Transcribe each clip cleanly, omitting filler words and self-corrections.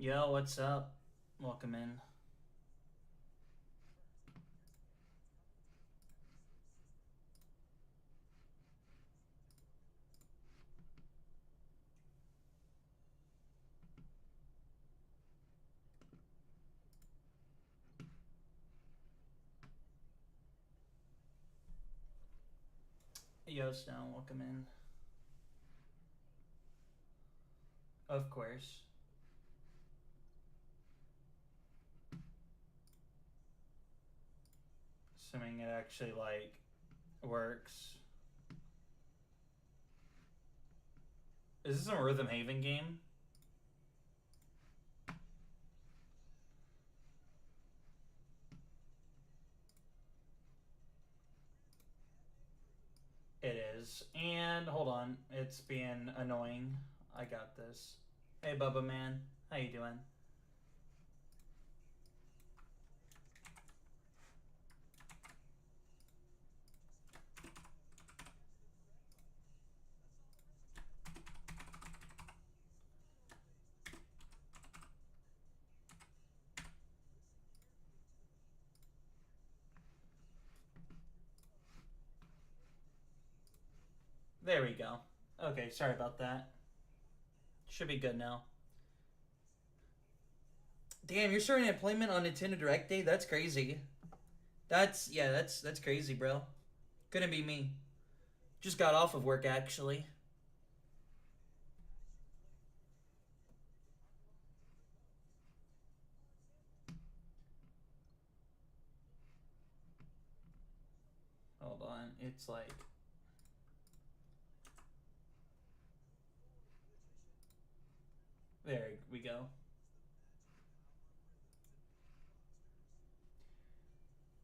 Yo, what's up? Welcome in. Yo, Stone, welcome in. Of course. Assuming it actually, like, works. Is this a Rhythm Haven game? It is. And, hold on. It's being annoying. I got this. Hey, Bubba Man. How you doing? There we go. Okay, sorry about that. Should be good now. Damn, you're starting employment on Nintendo Direct Day? That's crazy. That's crazy, bro. Couldn't be me. Just got off of work, actually. Hold on, it's like... There we go.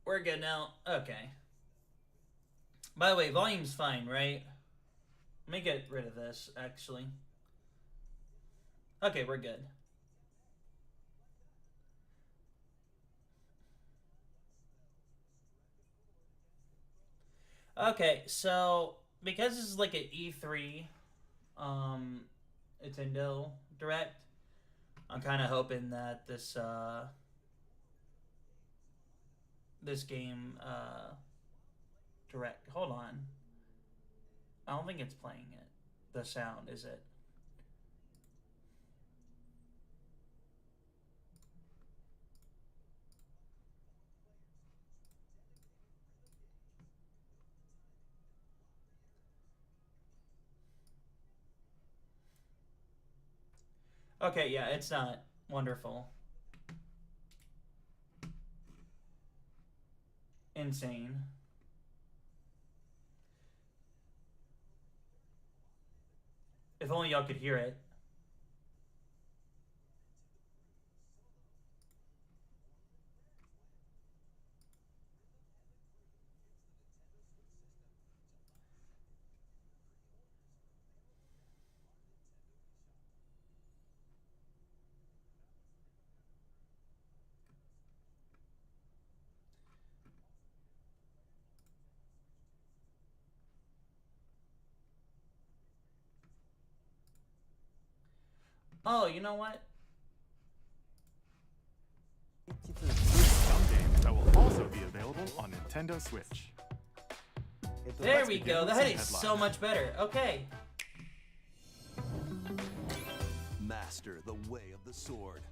We're good now. Okay. By the way, volume's fine, right? Let me get rid of this, actually. Okay, we're good. Okay, so because this is like an E3 Nintendo Direct, I'm kind of hoping that this this game Direct. Hold on. I don't think it's playing it. The sound, is it? Okay, yeah, it's not wonderful. Insane. If only y'all could hear it. Oh, you know what? Some games that will also be available on Nintendo Switch. There we go. That is so much better. Okay. Master the way of the sword.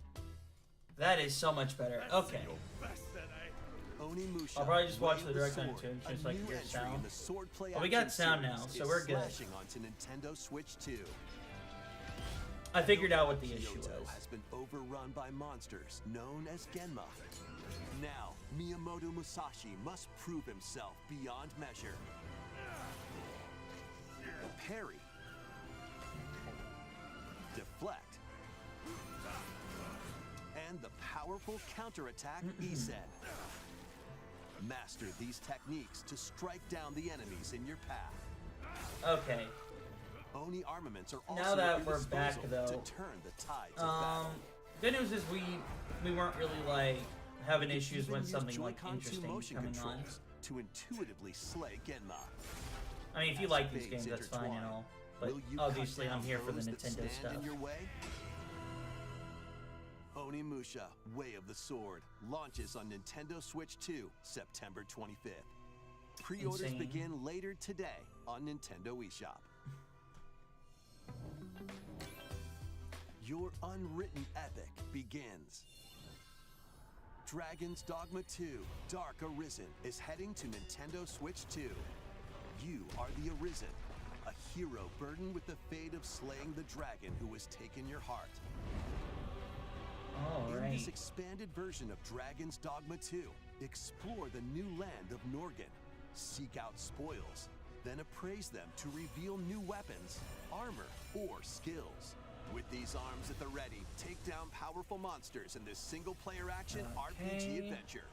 That is so much better. Okay. I'll probably just watch the direct on YouTube, just like your sound. Well, we got sound now, so we're good. Onto Nintendo Switch 2. I figured out what the issue was. Has been overrun by monsters known as Genma. Now, Miyamoto Musashi must prove himself beyond measure. Parry. Deflect. And the powerful counterattack Isen. Master these techniques to strike down the enemies in your path. Okay. Oni armaments are also now that we're back, though, to turn the tides of battle. Good news is we weren't really like having issues with something like interesting coming on. To intuitively slay Genma. I mean, if you like these games, that's fine and all. But obviously, I'm here for the Nintendo stuff. Onimusha, Way of the Sword, launches on Nintendo Switch 2, September 25th. Pre-orders Insane. begin later today on Nintendo eShop. Your unwritten epic begins. Dragon's Dogma 2, Dark Arisen is heading to Nintendo Switch 2. You are the Arisen, a hero burdened with the fate of slaying the dragon who has taken your heart. All In right. this expanded version of Dragon's Dogma 2, explore the new land of Norgan, seek out spoils, then appraise them to reveal new weapons, armor, or skills. With these arms at the ready, take down powerful monsters in this single-player action RPG adventure.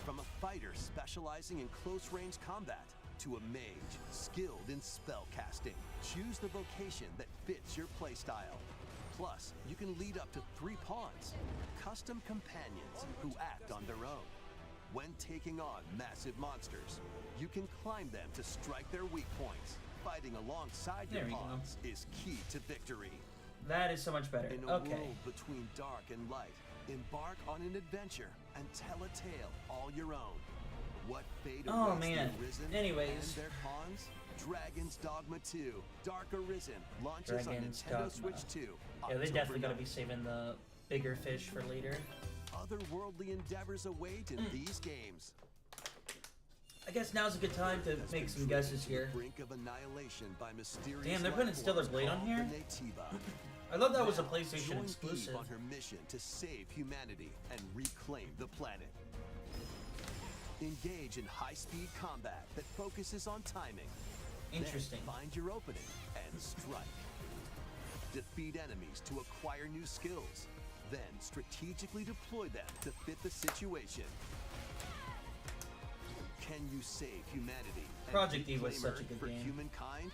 From a fighter specializing in close-range combat to a mage skilled in spell casting, choose the vocation that fits your playstyle. Plus, you can lead up to 3 pawns, custom companions who act on their own. When taking on massive monsters, you can climb them to strike their weak points. Fighting alongside your There we go. pawns is key to victory. That is so much better. In a Okay. world between dark and light, embark on an adventure and tell a tale all your own. What fate Oh, awaits man. the Arisen Anyways. and their pawns? Dragon's Dogma 2, Dark Arisen, launches Dragon's on Nintendo Dogma. Switch 2. Yeah, they October definitely gotta 9th. be saving the bigger fish for later. Otherworldly endeavors await in these games. I guess now's a good time to make some guesses here. Brink of annihilation by mysterious Damn, they're putting life Stellar forms Blade on called here? the Naytiba. I thought that was a Now, PlayStation join Eve exclusive. on her mission to save humanity and reclaim the planet. Engage in high-speed combat that focuses on timing. Interesting. Then find your opening and strike. Defeat enemies to acquire new skills. Then strategically deploy them to fit the situation. Can you save humanity and Project Eve was reclaim such a Earth good for game. humankind?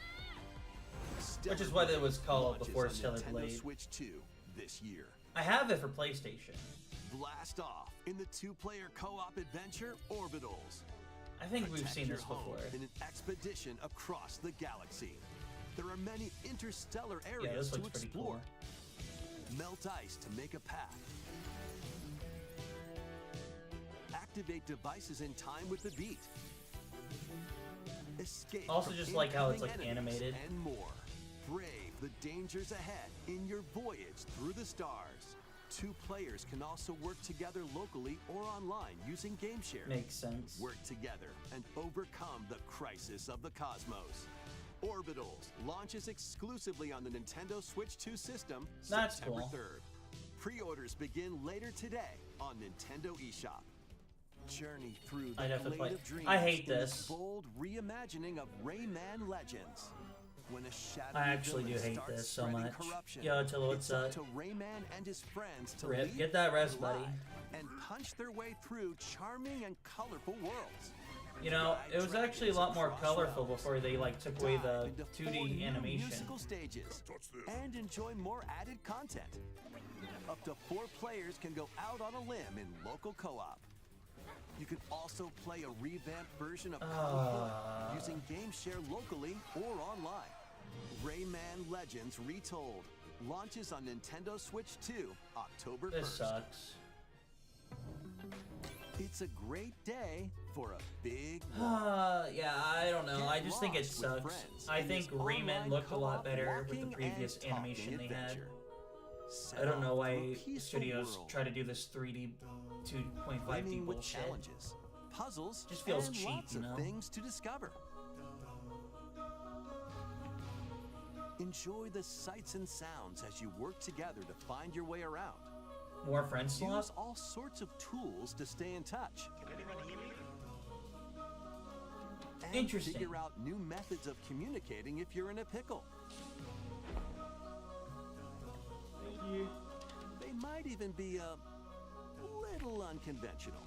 Which is what it was called Launches before on Stellar Nintendo Blade. Switch 2 this year. I have it for PlayStation. Blast off in the 2-player co-op adventure Orbitals. I think we've Protect seen your this home before. in an expedition across the galaxy. There are many interstellar Yeah, areas this to looks pretty explore. cool. Melt ice to make a path. Activate devices in time with the beat. Escape Also from just like how it's, incoming like, enemies animated. and more. Brave the dangers ahead in your voyage through the stars. 2 players can also work together locally or online using game share. Makes sense. Work together and overcome the crisis of the cosmos. Orbitals launches exclusively on the Nintendo Switch 2 system That's September cool. 3rd. Pre-orders begin later today on Nintendo eShop. Journey through the I'd have to Glade play. of Dreams I hate in this. bold reimagining of Rayman Legends. When a shadowy I actually do villain hate starts this so spreading much. corruption, Yo, Attila, what's it's up up? to Rayman and his friends to Rip, lead, get that rest, buddy. glide, and punch their way through charming and colorful worlds. You know, Ride it was actually a dragons lot more across colorful realms. before they like took away the Dive into 4 2D new animation. musical stages and enjoy more added content. Up to 4 players can go out on a limb in local co-op. You can also play a revamped version of Colorful using game share locally or online. Rayman Legends Retold launches on Nintendo Switch 2 October 1st. This sucks. It's a great day for a big Yeah, I don't know. I just think it lost with sucks. friends I in think this Rayman online looked a lot co-op better with the walking previous and talking animation they had. adventure. Set I don't know off why through a peaceful studios world, try to do this 3D 2.5D brimming with bullshit. challenges, puzzles, Just feels and cheap, lots you of know? things to discover. Enjoy the sights and sounds as you work together to find your way around. More friend swap? Use all sorts of tools to stay in touch. And Interesting. figure out new methods of communicating if you're in a pickle. They might even be a little unconventional.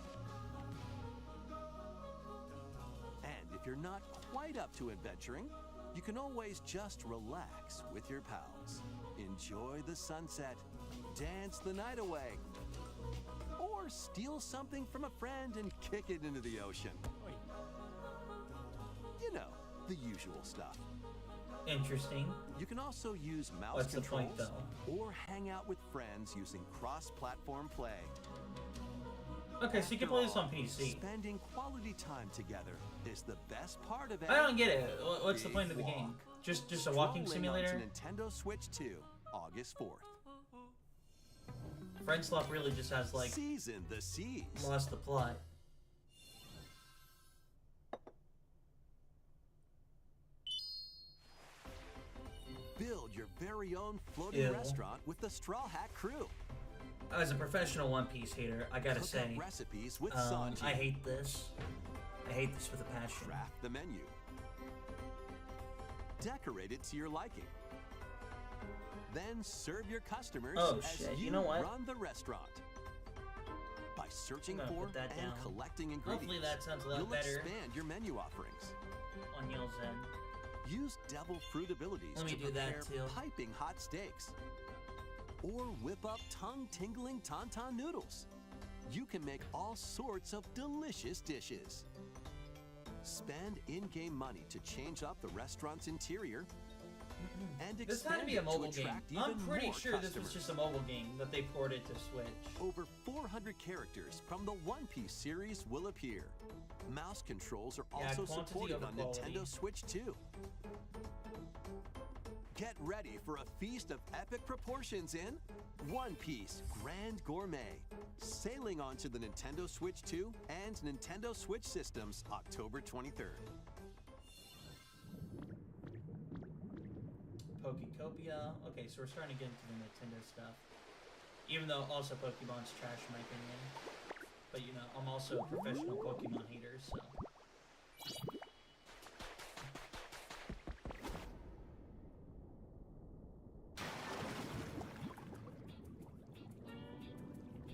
And if you're not quite up to adventuring, you can always just relax with your pals. Enjoy the sunset, dance the night away, or steal something from a friend and kick it into the ocean. You know, the usual stuff. Interesting. You can also use mouse What's the controls point, though? or hang out with friends using cross-platform play. Okay, so you can After play this all, on PC. Spending quality time together is the best part of it. I don't get it. What's the point of the Big game? walk. Just a walking Stroll in onto simulator? Nintendo Switch 2, August 4th. Friend Swap really just has, like, Season the seas. lost the plot. Build your very own floating Ew. restaurant with the Straw Hat Crew. As a professional One Piece hater, I gotta Cook say, up recipes with I Sanji. hate this. I hate this with a passion. Craft the menu. Decorate it to your liking. Then serve your customers Oh, as shit. you You know what? run the restaurant. By searching I'm gonna for put that and down. collecting ingredients, Hopefully that sounds a lot you'll better. expand your menu offerings. On Heel's End. Use devil fruit abilities Let me to do that, prepare too. piping hot steaks. Or whip up tongue-tingling tauntaun noodles. You can make all sorts of delicious dishes. Spend in-game money to change up the restaurant's interior and This had to expand be a it mobile to game. attract I'm even pretty more sure this was customers. just a mobile game that they ported to Switch. Over 400 characters from the One Piece series will appear. Mouse controls are Yeah, also quantity supported over on quality. Nintendo Switch 2. Get ready for a feast of epic proportions in One Piece Grand Gourmet. Sailing onto the Nintendo Switch 2 and Nintendo Switch systems October 23rd. Pokecopia. Okay, so we're starting to get into the Nintendo stuff. Even though also Pokemon's trash in my opinion. But you know, I'm also a professional Pokemon hater, so.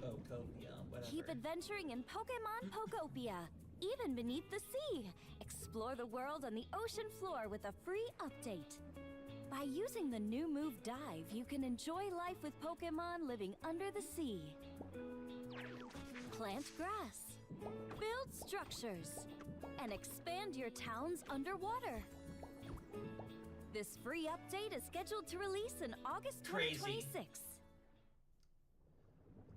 Pokecopia, whatever. Keep adventuring in Pokemon Pokopia, even beneath the sea. Explore the world on the ocean floor with a free update. By using the new move Dive, you can enjoy life with Pokemon living under the sea. Plant grass, build structures, and expand your towns underwater. This free update is scheduled to release in August Crazy. 2026.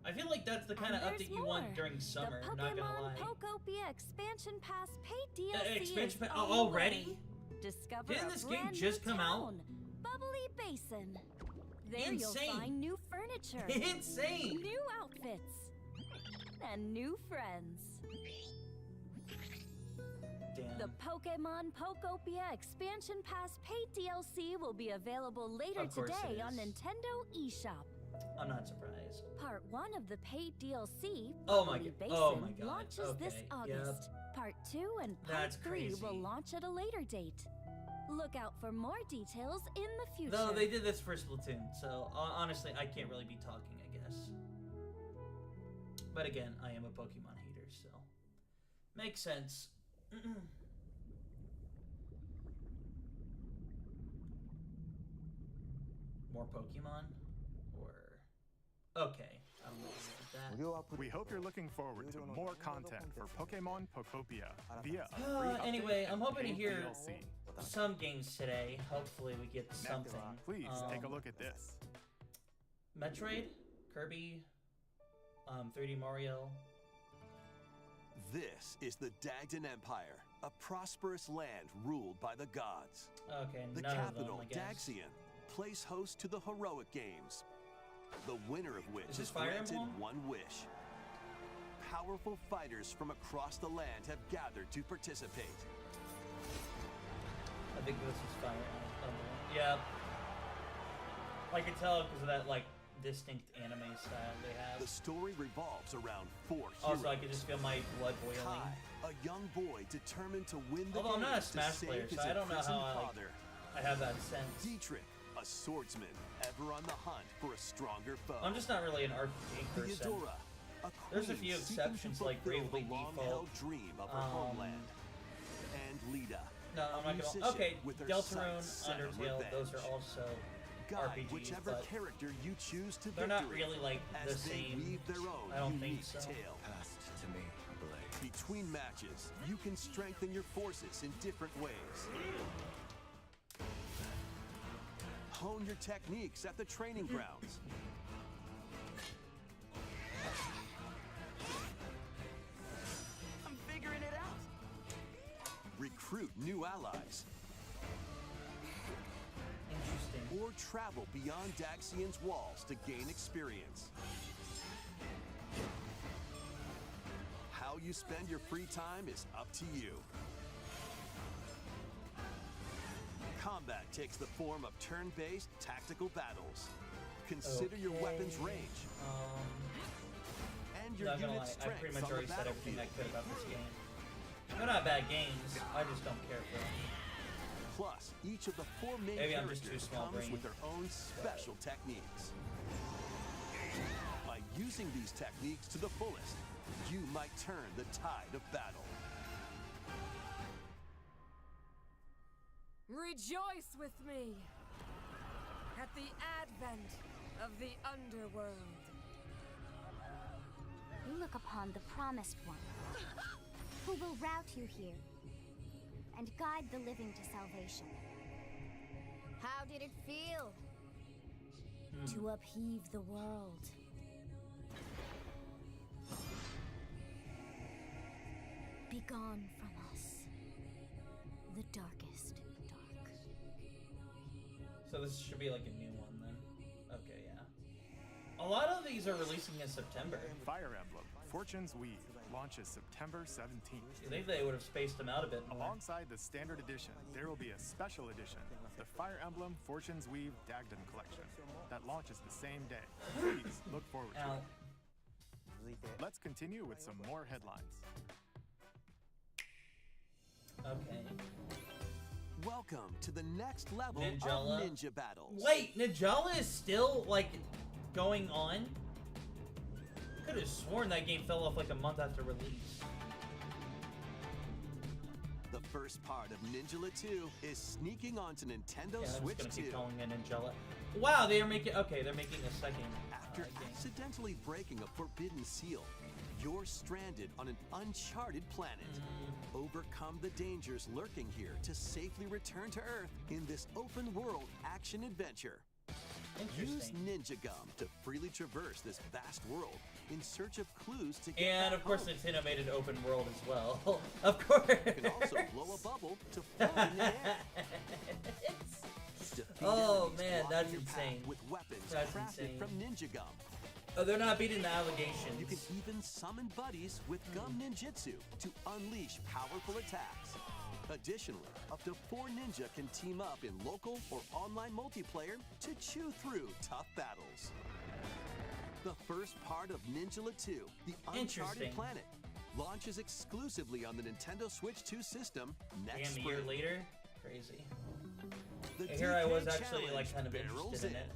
I feel like that's the kind of And there's update you want more. during summer, The not gonna Pokemon lie. Pokopia Expansion Pass paid DLC Expansion is pass already? underway. Discover Didn't a this game brand just new come out? town, Bubbly Basin. There Insane. you'll find new furniture, Insane! new outfits, and new friends. Damn. The Pokemon Pokopia Expansion Pass paid DLC will be available later Of course it today on is. Nintendo eShop. I'm not surprised. Part 1 of the paid DLC, Oh my Bubbly god. Basin, Oh my god. launches this Okay, August. Part 2 and Part That's 3 will crazy. launch at a later date. Look out for more details in the future. No, they did this for Splatoon, so honestly, I can't really be talking, I guess. But again, I am a Pokemon hater, so makes sense. More Pokemon, or okay, I don't know about that. We hope you're looking forward to more content for Pokemon Pokopia via a free update Anyway, I'm and hoping to paid hear DLC. some games today. Hopefully, we get something. Please take a look at this. Metroid, Kirby, 3D Mario. This is the Dagdan Empire, a prosperous land ruled by the gods. Okay, The none capital, of them, I guess. Daxian, plays host to the heroic games, the winner of which Is this is Fire granted Emblem? one wish. Powerful fighters from across the land have gathered to participate. I think this is Fire Emblem. Yeah. I can tell because of that, like, distinct anime style they have. The story revolves around four Also, I heroes. can just feel my blood boiling. Kai, a young boy determined to win the Although I'm not a games to Smash save player, his so I don't know imprisoned how father. I have that sense. Dietrich, a swordsman, ever on the hunt for a stronger foe. I'm just not really an RPG person. Theodora, a There's a queen few seeking exceptions, to like fulfill Bravely the long-held Default. dream of her homeland. And Lita, No, a I'm not gonna. musician Okay, with her Deltarune, sights set on Undertale, those revenge. are also Guide RPGs, whichever but character you choose to they're not victory really like the as they same. weave their own I don't unique think so. tale. Passed to me a blade. Between matches, you can strengthen your forces in different ways. Hone your techniques at the training grounds. I'm figuring it out. Recruit new allies. Interesting. Or travel beyond Daxian's walls to gain experience. How you spend your free time is up to you. Combat takes the form of turn-based tactical battles. Consider your weapons range and your Not gonna unit lie, I strengths pretty much on the already said everything I battlefield. could about this game. They're not bad games. I just don't care for them. Plus, each of the 4 main Maybe I'm just characters too small comes brained. with their own special techniques. By using these techniques to the fullest, you might turn the tide of battle. Rejoice with me at the advent of the underworld. You look upon the promised one, who will route you here and guide the living to salvation. How did it feel to upheave the world? Begone from us, the darkest dark. So this should be like a new one then. Okay, yeah. A lot of these are releasing in September. Fire Emblem Fortune's Weave launches September 17th. You think they would have spaced them out a bit more? Alongside the standard edition, there will be a special edition, the Fire Emblem Fortune's Weave Dagden Collection, that launches the same day. Please look forward to Ow. it. Let's continue with some more headlines. Okay. Welcome to the next level Ninjala. of ninja battles. Wait, Ninjala is still like going on? Could have sworn that game fell off like a month after release. The first part of Ninjala 2 is sneaking onto Nintendo Yeah, I'm Switch just gonna 2. keep calling it Ninjala. Wow, they are making. Okay, they're making a second. After game. accidentally breaking a forbidden seal, you're stranded on an uncharted planet. Overcome the dangers lurking here to safely return to Earth in this open world action adventure. Use Interesting. Ninja Gum to freely traverse this vast world in search of clues to get And back of course, home. Nintendo made an open world as well. Of course. You can also blow a bubble to float in the air. Defeat Oh, enemies man, blocking that's your path insane. with weapons That's crafted insane. from Ninja Gum. Oh, they're not beating the allegations. You can even summon buddies with Gum Ninjutsu to unleash powerful attacks. Additionally, up to 4 ninja can team up in local or online multiplayer to chew through tough battles. The first part of Ninjala 2, The Interesting. Uncharted Planet, launches exclusively on the Nintendo Switch 2 system next Damn, a year spring. later? Crazy. The Here I was DK actually like Challenge kind of barrels interested in it.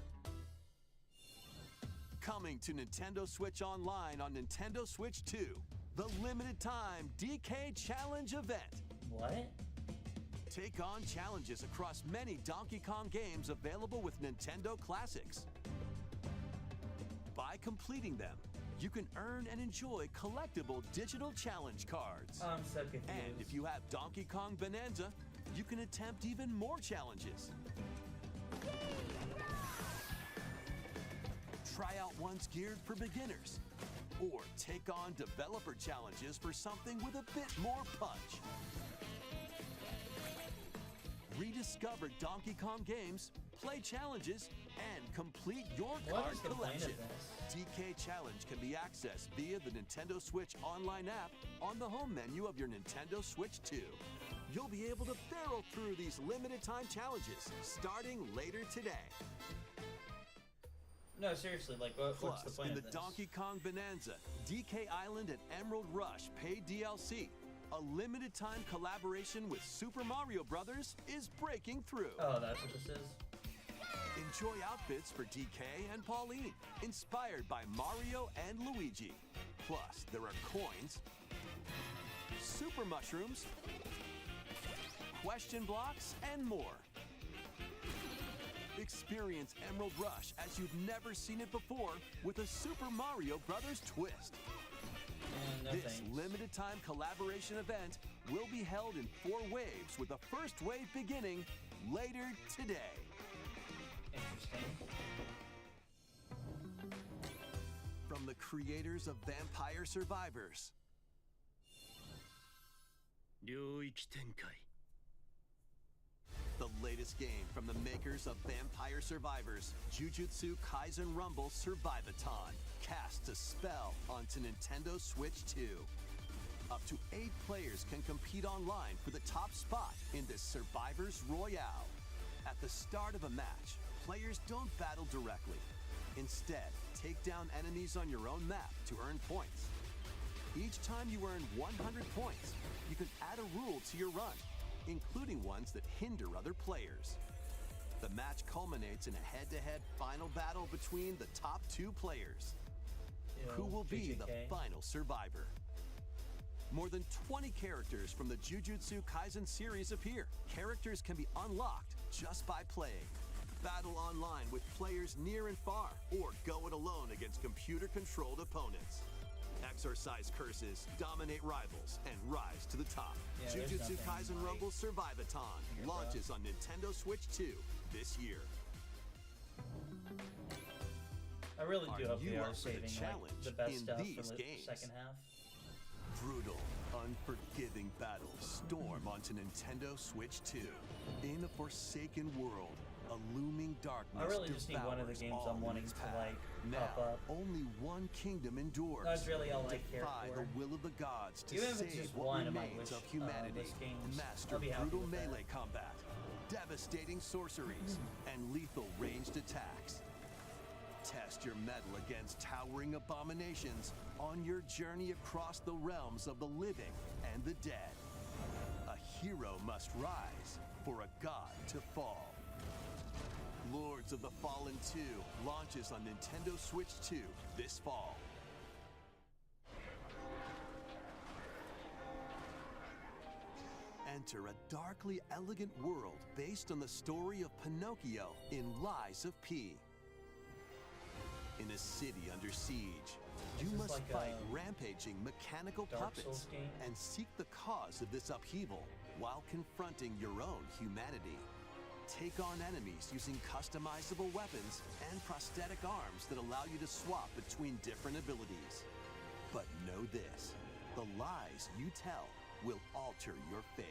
Coming to Nintendo Switch Online on Nintendo Switch 2, the limited time DK Challenge event. What? Take on challenges across many Donkey Kong games available with Nintendo Classics. By completing them, you can earn and enjoy collectible digital challenge cards. I'm so confused. And if you have Donkey Kong Bonanza, you can attempt even more challenges. Try out ones geared for beginners, or take on developer challenges for something with a bit more punch. Rediscover Donkey Kong games, play challenges, and complete your What card is the point collection. of this? DK Challenge can be accessed via the Nintendo Switch Online app on the home menu of your Nintendo Switch 2. You'll be able to barrel through these limited time challenges starting later today. No, seriously, like, what's the Plus, point in of the this? Donkey Kong Bonanza, DK Island and Emerald Rush paid DLC, a limited time collaboration with Super Mario Brothers is breaking through. Oh, that's what this is? Enjoy outfits for DK and Pauline, inspired by Mario and Luigi. Plus, there are coins, super mushrooms, question blocks, and more. Experience Emerald Rush as you've never seen it before with a Super Mario Brothers twist. No This thanks. limited time collaboration event will be held in 4 waves with the first wave beginning later today. Interesting. From the creators of Vampire Survivors, 領域展開 the latest game from the makers of Vampire Survivors, Jujutsu Kaisen Rumble Survivathon, casts a spell onto Nintendo Switch 2. Up to 8 players can compete online for the top spot in this Survivors Royale. At the start of a match, players don't battle directly. Instead, take down enemies on your own map to earn points. Each time you earn 100 points, you can add a rule to your run, including ones that hinder other players. The match culminates in a head-to-head final battle between the top 2 players. Who will be the final survivor? More than 20 characters from the Jujutsu Kaisen series appear. Characters can be unlocked just by playing. Battle online with players near and far, or go it alone against computer-controlled opponents. Exorcise curses, dominate rivals, and rise to the top. Yeah, Jujutsu Kaisen Rumble Survivathon launches on Nintendo Switch 2 this year. I really do Are hope they you are up for the saving challenge the best in stuff these for the games? second half. Brutal, unforgiving battles storm onto Nintendo Switch 2. In a forsaken world, a looming darkness I really just need one of the devours games all I'm wanting in its to path. like Now, pop up. only one kingdom endures. That's really all I care Defy for. the will of the gods to Even if it's save just what one, I might remains wish, of humanity. this game's- Master I'll be happy brutal with that. melee combat, devastating sorceries, and lethal ranged attacks. Test your mettle against towering abominations on your journey across the realms of the living and the dead. A hero must rise for a god to fall. Lords of the Fallen 2 launches on Nintendo Switch 2 this fall. Enter a darkly elegant world based on the story of Pinocchio in Lies of P. In a city under siege, you this must like fight a rampaging mechanical Dark puppets Souls game? and seek the cause of this upheaval while confronting your own humanity. Take on enemies using customizable weapons and prosthetic arms that allow you to swap between different abilities. But know this, the lies you tell will alter your fate.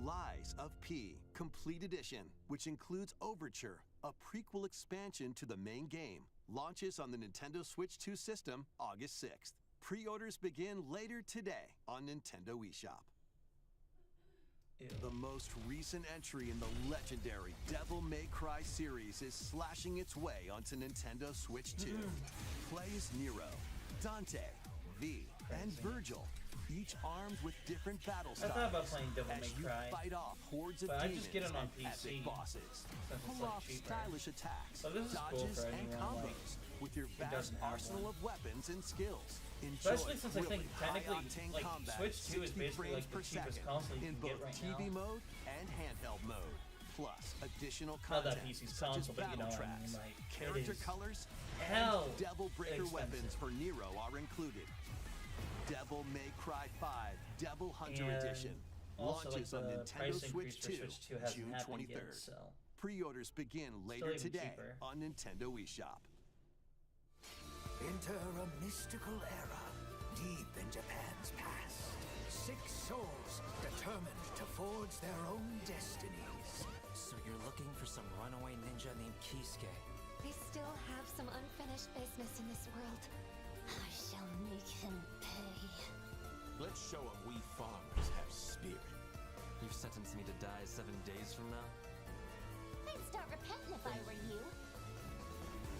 Lies of P Complete Edition, which includes Overture, a prequel expansion to the main game, launches on the Nintendo Switch 2 system August 6th. Pre-orders begin later today on Nintendo eShop. Ew. The most recent entry in the legendary Devil May Cry series is slashing its way onto Nintendo Switch 2. Play as Nero, Dante, V, and Virgil, each armed with different battle I styles. thought about playing Devil as May you Cry, fight off hordes of but I demons just get it on and PC, epic bosses. since it's, Pull like, off cheaper. stylish attacks, So this is cool dodges, for and anyone, like, combos with your who vast doesn't have arsenal one. of weapons and skills. Enjoy Especially since I think really technically, high-octane like, combat at Switch 2 is 60 basically, frames like, per the cheapest second console you in can both get right TV now. mode and handheld mode. Plus additional Not that content PC's such as console, but you battle know what I tracks, mean, like, it character is colors, hell and Devil Breaker weapons expensive. for Nero are included. Devil May Cry 5 Devil Hunter And Edition also, launches like, on the Nintendo price Switch increase 2 for Switch 2 hasn't June happened 23rd. yet, so Pre-orders begin later even today cheaper. on Nintendo eShop. Enter a mystical era deep in Japan's past. 6 souls determined to forge their own destinies. So you're looking for some runaway ninja named Kisuke. I still have some unfinished business in this world. I shall make him pay. Let's show him we farmers have spirit. You've sentenced me to die 7 days from now? I'd start repenting if I were you.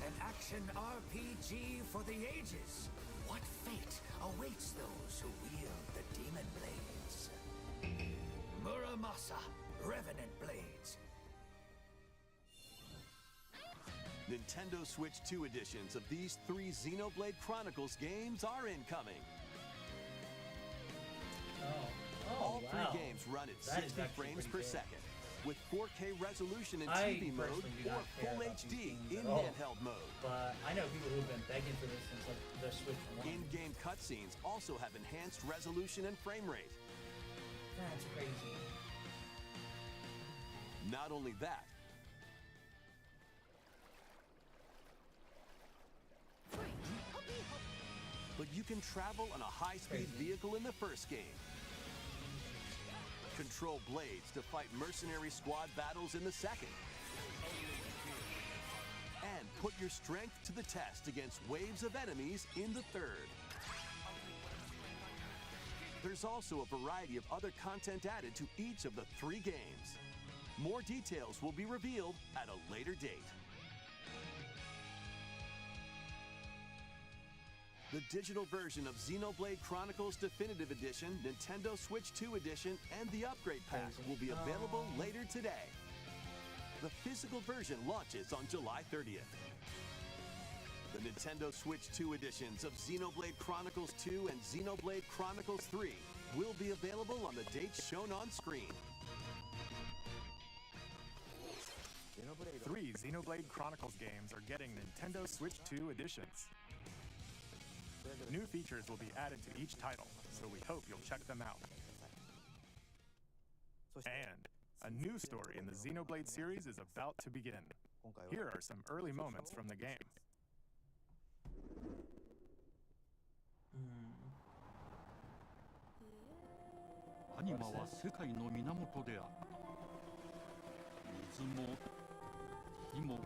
An action RPG for the ages. What fate awaits those who wield the demon blades? Muramasa, Revenant Blades. Nintendo Switch 2 editions of these 3 Xenoblade Chronicles games are incoming. All wow. 3 games run at That is 60 actually frames pretty per good. second, with 4K resolution in I TV mode personally do or not care Full about these HD games in at all. handheld mode. But I know people who've been begging for this since like the Switch 1. In-game cutscenes also have enhanced resolution and frame rate. That's crazy. Not only that, but you can travel on a high-speed vehicle in the first game. Control blades to fight mercenary squad battles in the second. And put your strength to the test against waves of enemies in the third. There's also a variety of other content added to each of the 3 games. More details will be revealed at a later date. The digital version of Xenoblade Chronicles Definitive Edition, Nintendo Switch 2 Edition, and the Upgrade Pack will be available later today. The physical version launches on July 30th. The Nintendo Switch 2 editions of Xenoblade Chronicles 2 and Xenoblade Chronicles 3 will be available on the dates shown on screen. 3 Xenoblade Chronicles games are getting Nintendo Switch 2 editions. New features will be added to each title, so we hope you'll check them out. And a new story in the Xenoblade series is about to begin. Here are some early moments from the game. アニマは世界の源である。水も火も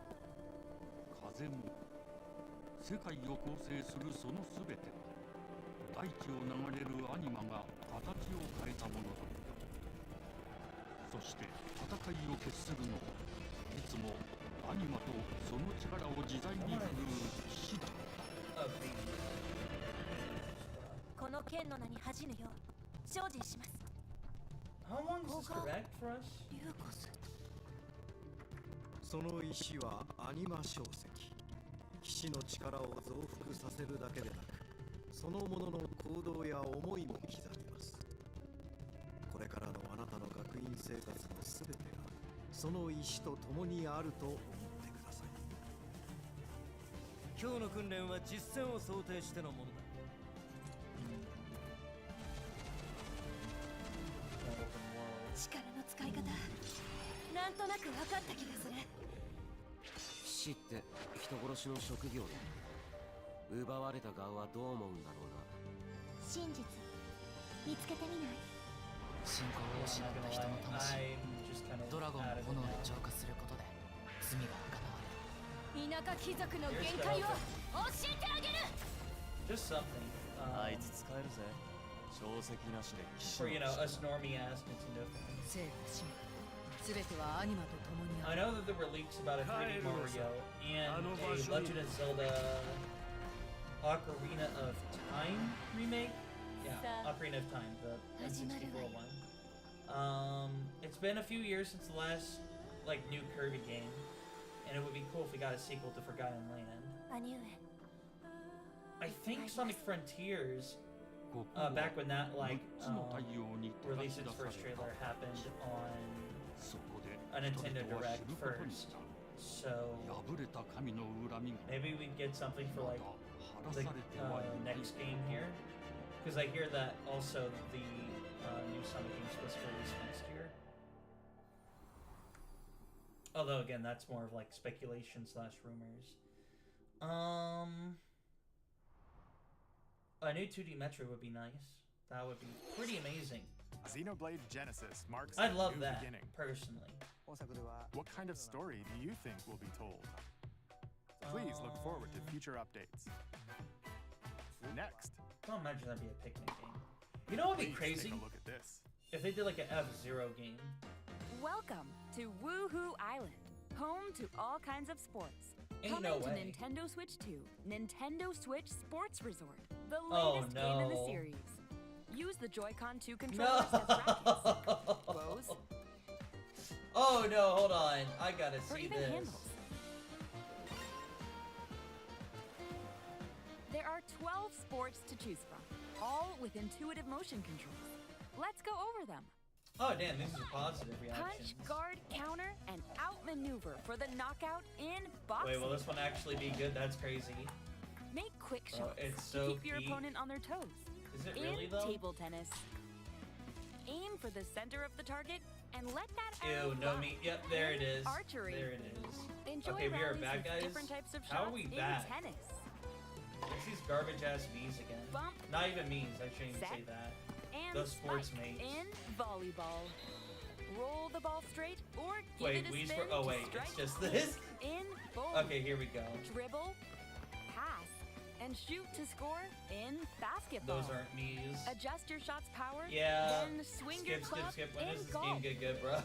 風も世界を構成するそのすべては大地を流れるアニマが形を変えたものだ。そして戦いを決するのはいつもアニマとその力を自在に振るう騎士だ。この剣の名に恥じぬよう精進します。 How long is this direct for us? リューコス。その石はアニマ小石。騎士の力を増幅させるだけでなく、そのものの行動や思いも刻みます。これからのあなたの学院生活のすべてがその石と共にあると思ってください。今日の訓練は実戦を想定してのものだ。 力の使い方、なんとなく分かった気がする。騎士って人殺しの職業だ。奪われた側はどう思うんだろうな。真実見つけてみない？信仰を失った人の魂、ドラゴンを炎に浄化することで罪が贖われる。田舎貴族の限界を教えてあげる。 Just something. あいつ使えるぜ。小石なしで騎士。 For us normie ass Nintendo fans. 生と死すべてはアニマと共にあ I る。 know that there were leaks about a 3D Mario and a Legend of Zelda Ocarina of Time remake. Yeah, Ocarina of Time, the N64 one. It's been a few years since the last new Kirby game, and it would be cool if we got a sequel to Forgotten Land. I think Sonic Frontiers, back when that released its first trailer, happened on a Nintendo Direct first. So maybe we'd get something for the next game here, because I hear that also the new Sonic game is supposed to release next year. Although again, that's more of speculation / rumors. A new 2D Metro would be nice. That would be pretty amazing. Xenoblade Genesis marks I a love new that, beginning. personally. What kind of story do you think will be told? Please look forward to future updates. Next. I don't imagine that'd be a picnic game. You know what would be crazy? Take a look at this. If they did an F-Zero game. Welcome to Woohoo Island, home to all kinds of sports. Ain't Coming no to way. Nintendo Switch 2, Nintendo Switch Sports Resort, the latest game in the series. Use the Joy-Con 2 controllers as rackets. Bows. Oh no, hold on. I gotta Or see even this. handles. There are 12 sports to choose from, all with intuitive motion controls. Let's go over them. Oh damn, these are positive reactions. Punch, guard, counter, and outmaneuver for the knockout in boxing. Wait, will this one actually be good? That's crazy. Make quick Oh, shots it's to so keep your peak. opponent on their toes. Is it really, though? Table tennis. Aim for the center of the target And let that Ew, no meat. Yep, there it is. Archery. There it is. Enjoy Okay, we are rallies back, with guys. different types of How are shots we in back? tennis. It's these garbage ass V's again. Bump. Not even me's, I shouldn't even Set. say that. And Those sports spike mates. in volleyball. Roll the ball straight or give Wait, it a Wii's spin for. Oh, to wait, strike. it's just this? In bowl. Okay, here we go. Dribble, pass, and shoot to score in basketball. Those aren't me's. Adjust your shot's power. Yeah. Then swing your club Skip. When in does this golf. game get good, bro?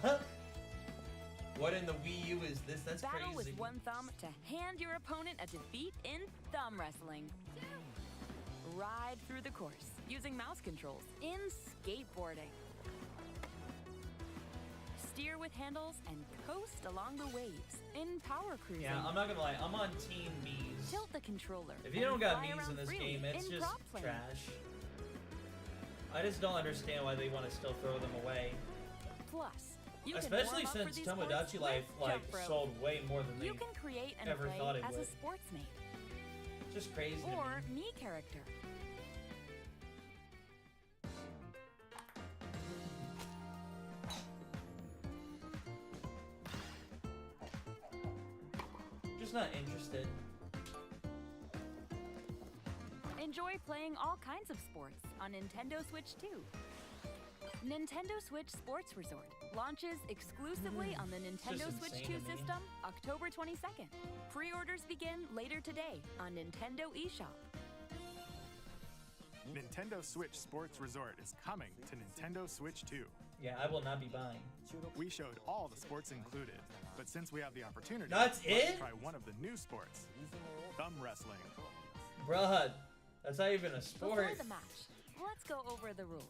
What in the Wii U is this? That's Battle crazy. with one thumb to hand your opponent a defeat in thumb wrestling. Ride through the course using mouse controls in skateboarding. Steer with handles and coast along the waves in power cruising. Yeah, I'm not gonna lie, I'm on Team B's. Tilt the controller. If you don't and got fly B's around in this freely game, it's in just prop playing. trash. I just don't understand why they want to still throw them away. Plus, you can Especially warm up for since these Tomodachi sports Life with like jump rope. sold way more than they You can create and ever play thought it as would. a sportsmate Just crazy to or me. me character. Just not interested. Enjoy playing all kinds of sports on Nintendo Switch 2. Nintendo Switch Sports Resort launches exclusively on the Nintendo just Switch insane 2 to me. system October 22nd. Pre-orders begin later today on Nintendo eShop. Nintendo Switch Sports Resort is coming to Nintendo Switch 2. Yeah, I will not be buying. We showed all the sports included, but since we have the opportunity, That's let's it? try one of the new sports, thumb wrestling. Bruh, that's not even a Before sport. the match, let's go over the rules.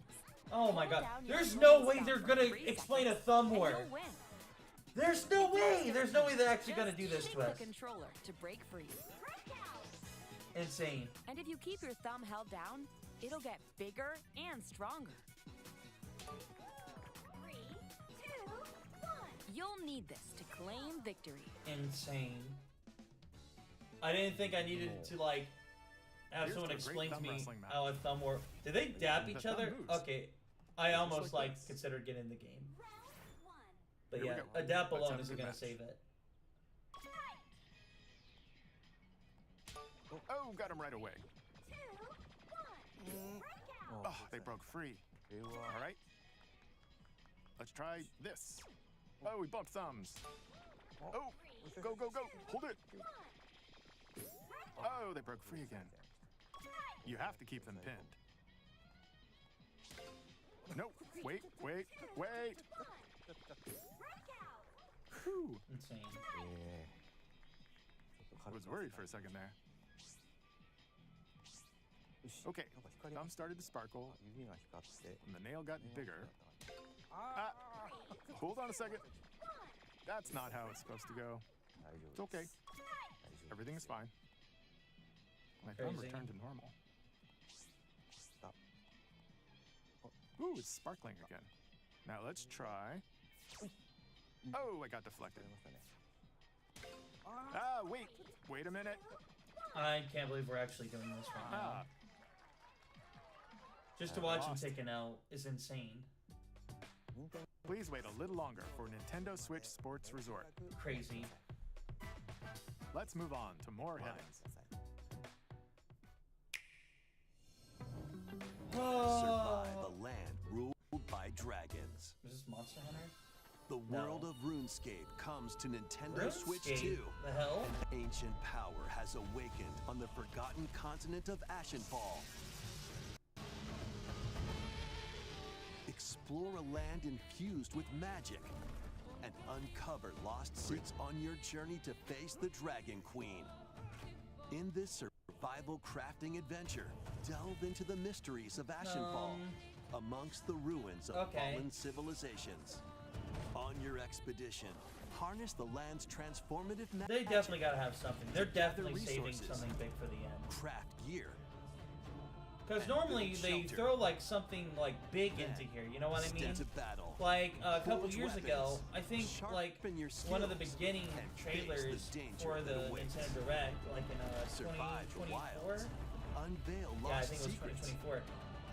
Oh my god. down your There's no opponent's way thumb they're for gonna 3 explain a seconds, thumb and war. you'll win. There's no way! There's no way they're actually gonna do this Just to shake us. the controller to break free. Insane. And if you keep your thumb held down, it'll get bigger and stronger. 3, 2, 1. You'll need this to claim victory. Insane. I didn't think I needed to like have Here's someone to a great explain to thumb me wrestling match. how a thumb war. Did they dap The each thumb other? moves. Okay. I Just almost like like this. considered getting the game. Round 1. But Here we yeah, go. a dap Let's alone have a isn't good gonna match. save it. Oh, got him right away. 2, 1. Breakout. Oh, they broke free. All right. Let's try this. Oh, we bumped thumbs. Oh, go, go, go. Hold it. Oh, they broke free again. You have to keep them pinned. No, wait. Whew. Insane. I was worried for a second there. Okay, thumb started to sparkle, and the nail got bigger. Ah, hold on a second. That's not how it's supposed to go. It's okay. Everything is fine. My thumb Crazy. returned to normal. Ooh, it's sparkling again. Now let's try. Oh, I got deflected. Ah, wait a minute. I can't believe we're actually doing this right now. Ah, Just to watch him take an L is insane. please wait a little longer for Nintendo Switch Sports Resort. Crazy. Let's move on to more headings. Survive a land ruled by dragons. Is this Monster Hunter? The world No. of RuneScape comes to Nintendo Switch 2. The hell? An ancient power has awakened on the forgotten continent of Ashenfall. Explore a land infused with magic and uncover lost secrets on your journey to face the Dragon Queen. In this survival crafting adventure, delve into the mysteries of Ashenfall amongst the ruins of fallen civilizations. On your expedition, harness the land's transformative magic. They definitely gotta have something. They're gather definitely saving resources, something big for the end. craft gear. Because and normally build they shelter. throw like something like big into here. You know what I mean? Step to battle. Like a couple Forge years weapons. ago, I think like Sharpen your one of the skills beginning and face the trailers danger for that the awaits. Nintendo Direct, like in Survive the 2024. wilds. Unveil Yeah, I lost think it was secrets. 2024.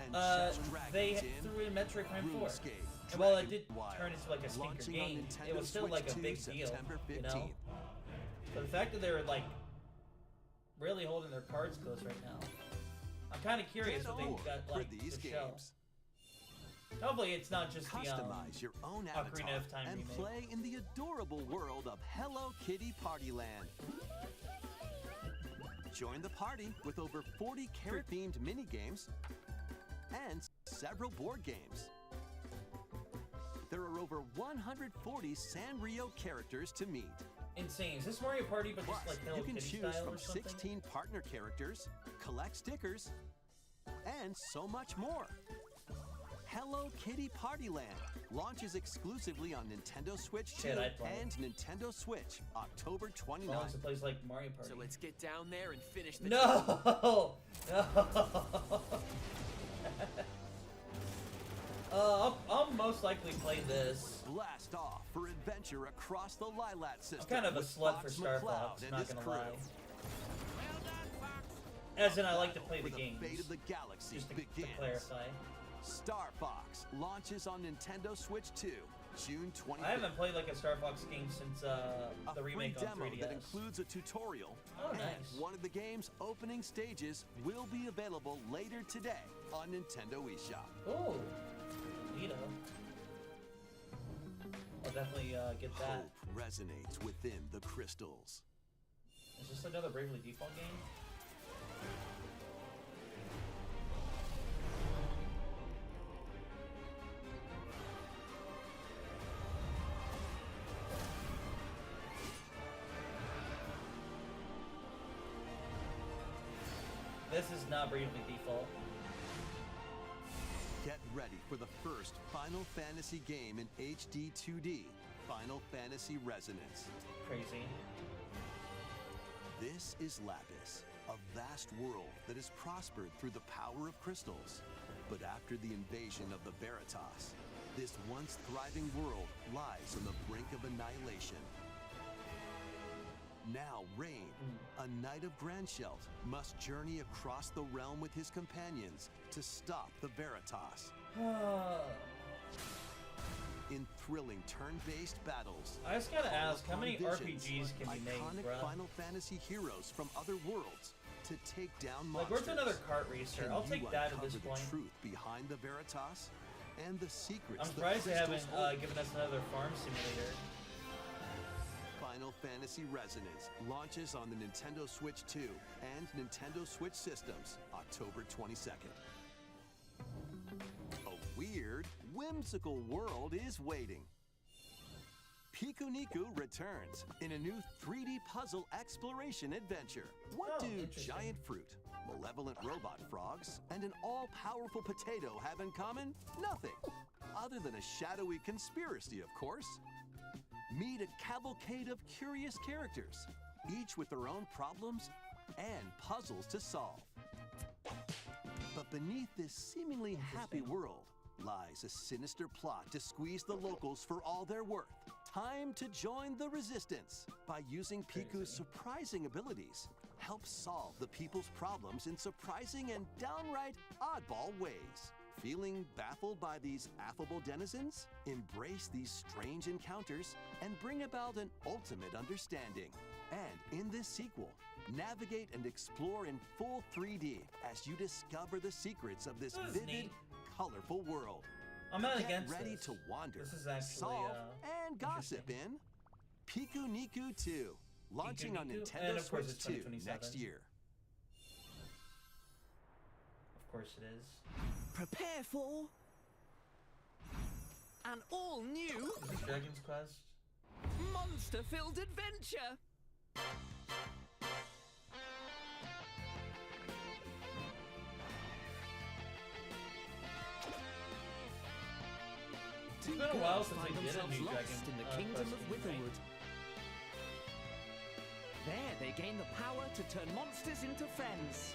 And Chess they Dragons in threw in Metroid Prime 4. RuneScape, And while it Dragon did Wild, turn into like a stinker launching game, on Nintendo it was still like a Switch big 2, deal, September 15th. you know? But the fact that they were like really holding their cards close right now, I'm kind of curious what they've got like these to show. games. Hopefully it's not just Customize your own avatar Ocarina of Time and remake. play in the adorable world of Hello Kitty Party Land. Join the party with over 40 character-themed mini-games and several board games. There are over 140 Sanrio characters to meet. Insane. Is this Mario Party but Plus, just like Hello you can Kitty choose style from or something? 16 partner characters, collect stickers, and so much more. Hello Kitty Party Land launches exclusively on Nintendo Switch 2 Shit, I'd play it. and Nintendo Switch, October 29th. As long as it plays like Mario Party. So let's get down there and finish the No! No! I'll most likely play this. Blast off for adventure across the Lilat system. I'm kind of a with slut for Fox Star McCloud Fox, and not his gonna crew. lie. As in, I like to play the Where games. fate of the galaxy Just to begins. clarify. Star Fox launches on Nintendo Switch 2, June 25th. I haven't played like a Star Fox game since the remake free on demo 3DS. that includes a tutorial. Oh, and nice. one of the game's opening stages will be available later today on Nintendo eShop. Oh, neato. I'll definitely get that. Hope resonates within the crystals. Is this another Bravely Default game? This is not Bravely Default. Get ready for the first Final Fantasy game in HD 2D, Final Fantasy Resonance. Crazy. This is Lapis, a vast world that has prospered through the power of crystals. But after the invasion of the Veritas, this once thriving world lies on the brink of annihilation. Now Rain, a knight of Grandshelt, must journey across the realm with his companions to stop the Veritas. In thrilling turn-based battles, I just gotta call ask, how upon many visions, RPGs can be made, iconic bruh? Final Fantasy heroes from other worlds to take down Like, monsters. where's another kart racer? Can I'll you take that at this uncover point. the truth behind the Veritas and the secrets. I'm the surprised they haven't crystals hold. given us another farm simulator. Final Fantasy Resonance launches on the Nintendo Switch 2 and Nintendo Switch systems October 22nd. A weird, whimsical world is waiting. Piku Niku returns in a new 3D puzzle exploration adventure. What do giant fruit, malevolent robot frogs, and an all-powerful potato have in common? Nothing. Other than a shadowy conspiracy, of course. Meet a cavalcade of curious characters, each with their own problems and puzzles to solve. But beneath this seemingly happy world lies a sinister plot to squeeze the locals for all they're worth. Time to join the resistance by using Piku's surprising abilities. Help solve the people's problems in surprising and downright oddball ways. Feeling baffled by these affable denizens? Embrace these strange encounters and bring about an ultimate understanding. And in this sequel, navigate and explore in full 3D as you discover the secrets of this vivid, neat. colorful world. I'm not Get against ready this. to wander, This is actually, solve, and gossip in Piku Niku 2, launching on Niku? Nintendo And of course Switch it's 2 2027. next year. Of course it is. Prepare for an all-new Is this Dragon's Quest? monster-filled adventure. It's been a while since I did a new Dragon in the Quest kingdom of game, Witherwood. There, they gain the power to turn monsters into friends.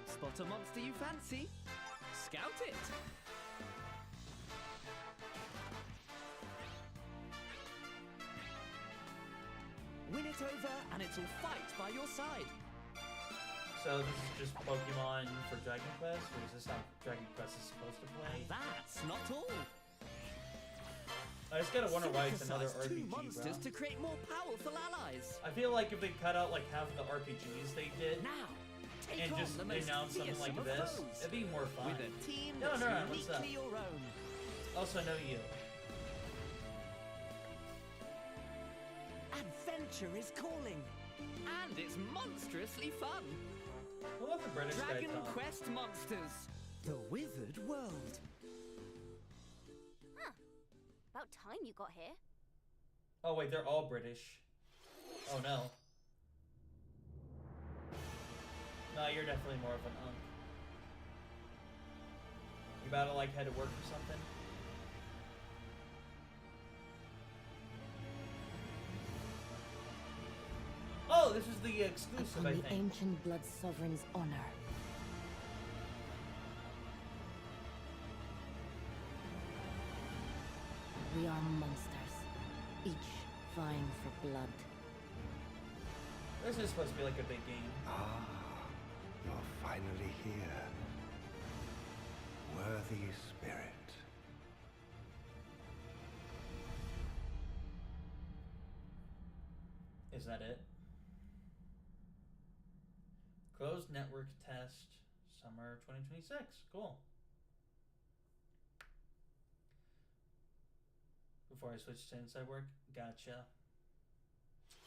Spot a monster you fancy? Scout it! Win it right over and it'll fight by your side. So this is just Pokemon for Dragon Quest, or is this how Dragon Quest is supposed to play? And that's not all. I just gotta wonder why it's another Synthesize RPG, two monsters bro. to create more powerful allies. I feel like if they cut out like half of the RPGs they did, Now, take and on just the most announce something like fearsome of this, foes. it'd be more fun. With a team No, that's no, what's up? uniquely your own. Also, know you. Adventure is calling, and it's monstrously fun. We'll let the British guy Dragon talk. Quest Monsters, the Withered World. Huh. About time you got here. Oh wait, they're all British. Oh no. No, you're definitely more of an unk. You about to like head to work or something? Oh, this is the exclusive, Upon I the think. ancient blood sovereign's honor. We are monsters, each vying for blood. This is supposed to be like a big game. Ah, you're finally here. Worthy spirit. Is that it? Closed network test, summer 2026. Cool. Before I switch to inside work, gotcha.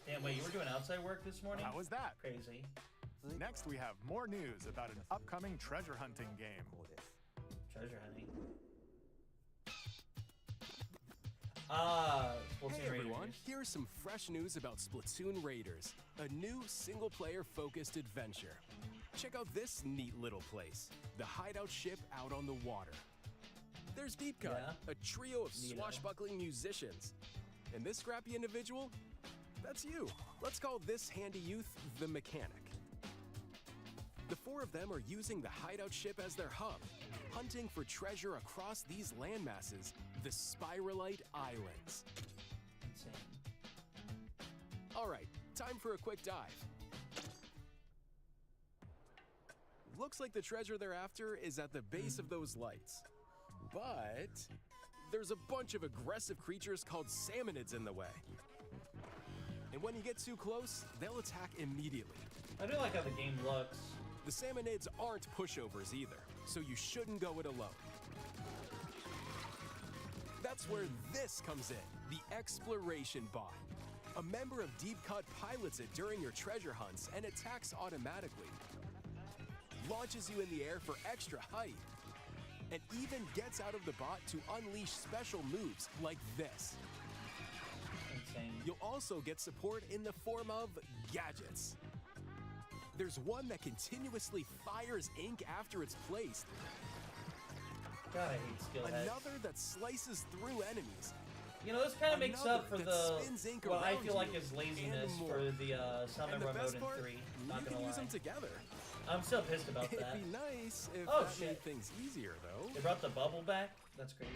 Damn, wait, you were doing outside work this morning? How was that? Crazy. Next, we have more news about an upcoming treasure hunting game. Treasure hunting. Hey everyone, here's some fresh news about Splatoon Raiders, a new single-player focused adventure. Check out this neat little place, the hideout ship out on the water. There's Deep Cut, a trio of swashbuckling musicians. And this scrappy individual, that's you. Let's call this handy youth the Mechanic. The four of them are using the hideout ship as their hub, hunting for treasure across these landmasses, the Spiralite Islands. All right, time for a quick dive. Looks like the treasure they're after is at the base of those lights. But there's a bunch of aggressive creatures called salmonids in the way. And when you get too close, they'll attack immediately. I do like how the game looks. The salmonids aren't pushovers either, so you shouldn't go it alone. That's where this comes in, the Exploration Bot. A member of Deep Cut pilots it during your treasure hunts and attacks automatically. Launches you in the air for extra height. And even gets out of the bot to unleash special moves like this. Insane. You'll also get support in the form of gadgets. There's one that continuously fires ink after it's placed. God, I hate skill heads. Another that slices through enemies. You know, this kind of makes up for Another the what I feel like is laziness for the summon mode in 3. Not gonna use lie. them together. I'm still pissed about It'd that. be nice if Oh, that shit. made things easier, though. They brought the bubble back? That's crazy.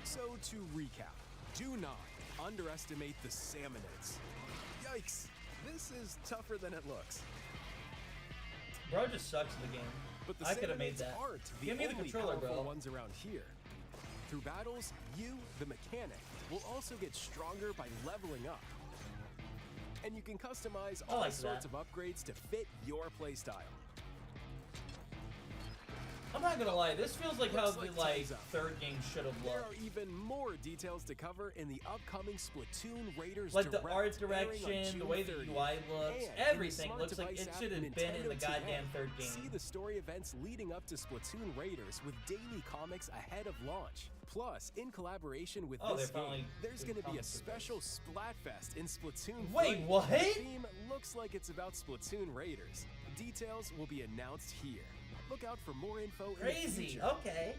So to recap, do not underestimate the salmonids. Yikes, this is tougher than it looks. Bro just sucks at the game. But the I could have made salmonids that. aren't the Give me the only controller, powerful bro. ones around here. Through battles, you, the mechanic, will also get stronger by leveling up. And you can customize I all like sorts that. of upgrades to fit your playstyle. I'm not gonna lie, this feels like how Looks the like time's up. third game should have There looked. are even more details to cover in the upcoming Splatoon Raiders Like the Direct, art airing on direction, the June way the 30th. UI looks, And everything in the looks smart like it device should app have been in the Nintendo goddamn TN. third See game. the story events leading up to Splatoon Raiders with daily comics ahead of launch. Plus, in collaboration with Oh, this they're finally game, there's doing going to be a comics with special Splatfest in Splatoon 3. Wait, what? The theme looks like it's about Splatoon Raiders. Details will be announced here. Look out for more info in the Crazy, future. okay.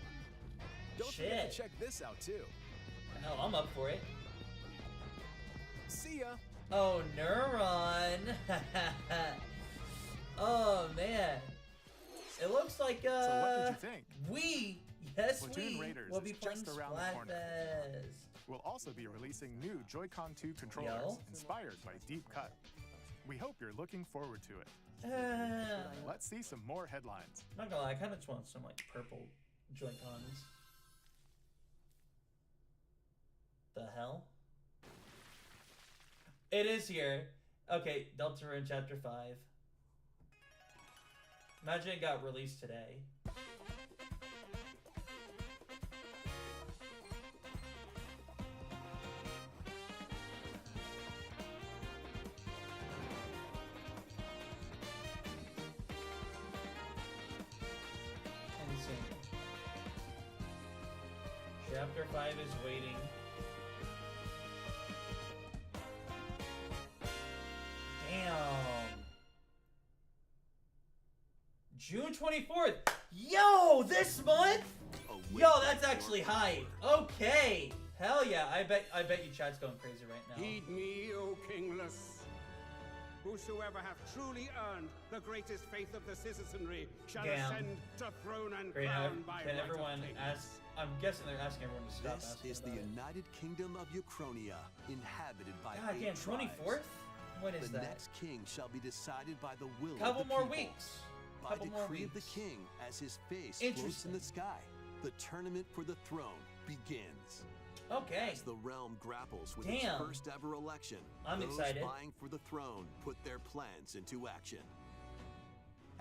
Don't forget Shit. to check this out too. Hell, I'm up for it. See ya. Oh, Neuron. Oh, man. It looks like, So what did you think? yes, Splatoon we Raiders will be is playing just around the corner. Splatfest. We'll also be releasing new Joy-Con 2 controllers inspired by Deep Cut. We hope you're looking forward to it. Let's see some more headlines. Not gonna lie, I kind of just want some like purple Joy-Cons. The hell? It is here. Okay, Deltarune Chapter 5. Imagine it got released today. Insane. Chapter 5 is waiting. Damn. June 24th. Yo, this month? Yo, that's actually hype. Okay. Hell yeah. I bet you chat's going crazy right now. Heed me, O kingless. Whosoever hath truly earned the greatest faith of the citizenry shall ascend to throne and crown by Can right everyone of ask? I'm guessing they're asking everyone to stop asking. This is the United Kingdom of Uchronia, inhabited by God damn, 24th? What is the that? next king shall be decided by the will Couple of the more people. weeks. By Couple more decree weeks. of the king, as his face floats in the sky, the tournament for the throne begins. Okay. As the realm grapples with Damn. its first ever election, I'm those excited. vying for the throne put their plans into action.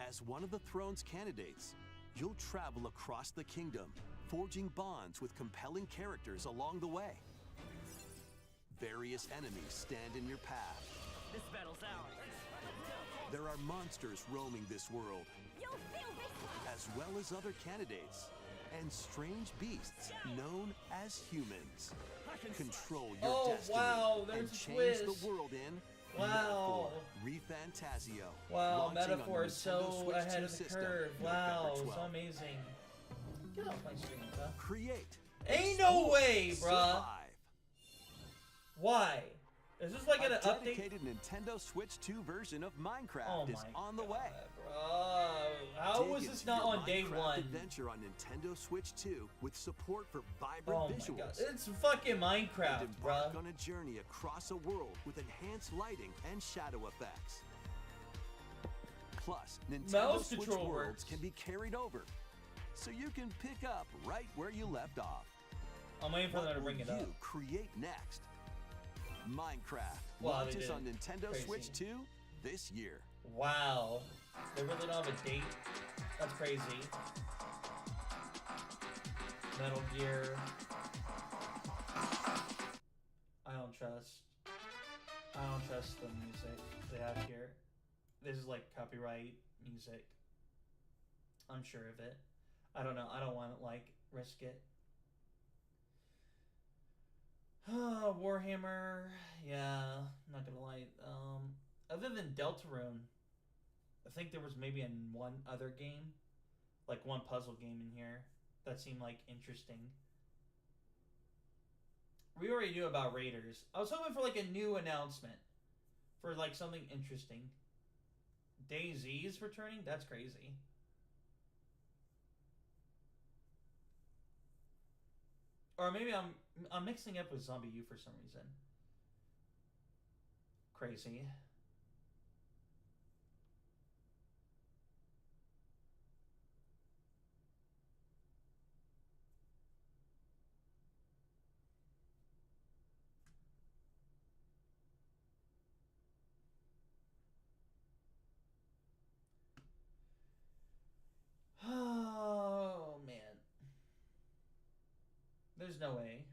As one of the throne's candidates, you'll travel across the kingdom, forging bonds with compelling characters along the way. Various enemies stand in your path. This battle's ours. There are monsters roaming this world, as well as other candidates, and strange beasts known as humans. Control your destiny and change the world in Wow. Refantasio. Wow, launching on Metaphor is Nintendo so Switch ahead 2 of the system curve. November Wow, 12th. so amazing. Get off my stream, huh? Create. Ain't no way, bruh. Survive. Why? Is this like an A update? dedicated Nintendo Switch 2 version of Minecraft is on the way. How Dig was this into not your on day Minecraft one? Adventure on Nintendo Switch 2 with support for vibrant Oh my visuals. god, it's fucking Minecraft, And embark bruh. on a journey across a world with enhanced lighting and shadow effects. Plus, Nintendo Mouse Switch control worlds works. can be carried over, so you can pick up right where you left off. I'm waiting for them to What bring it will up. you create next? Minecraft Wow, they launches did. on Nintendo Crazy. Switch 2 this year. Wow. They really don't have a date? That's crazy. Metal Gear. I don't trust the music they have here. This is like copyright music. I'm sure of it. I don't know. I don't want to like risk it. Warhammer, yeah, not gonna lie. Other than Deltarune, I think there was maybe one other game, like one puzzle game in here that seemed like interesting. We already knew about Raiders. I was hoping for like a new announcement for like something interesting. DayZ's returning? That's crazy. Or maybe I'm mixing up with Zombie U for some reason. Crazy. Oh man. There's no way.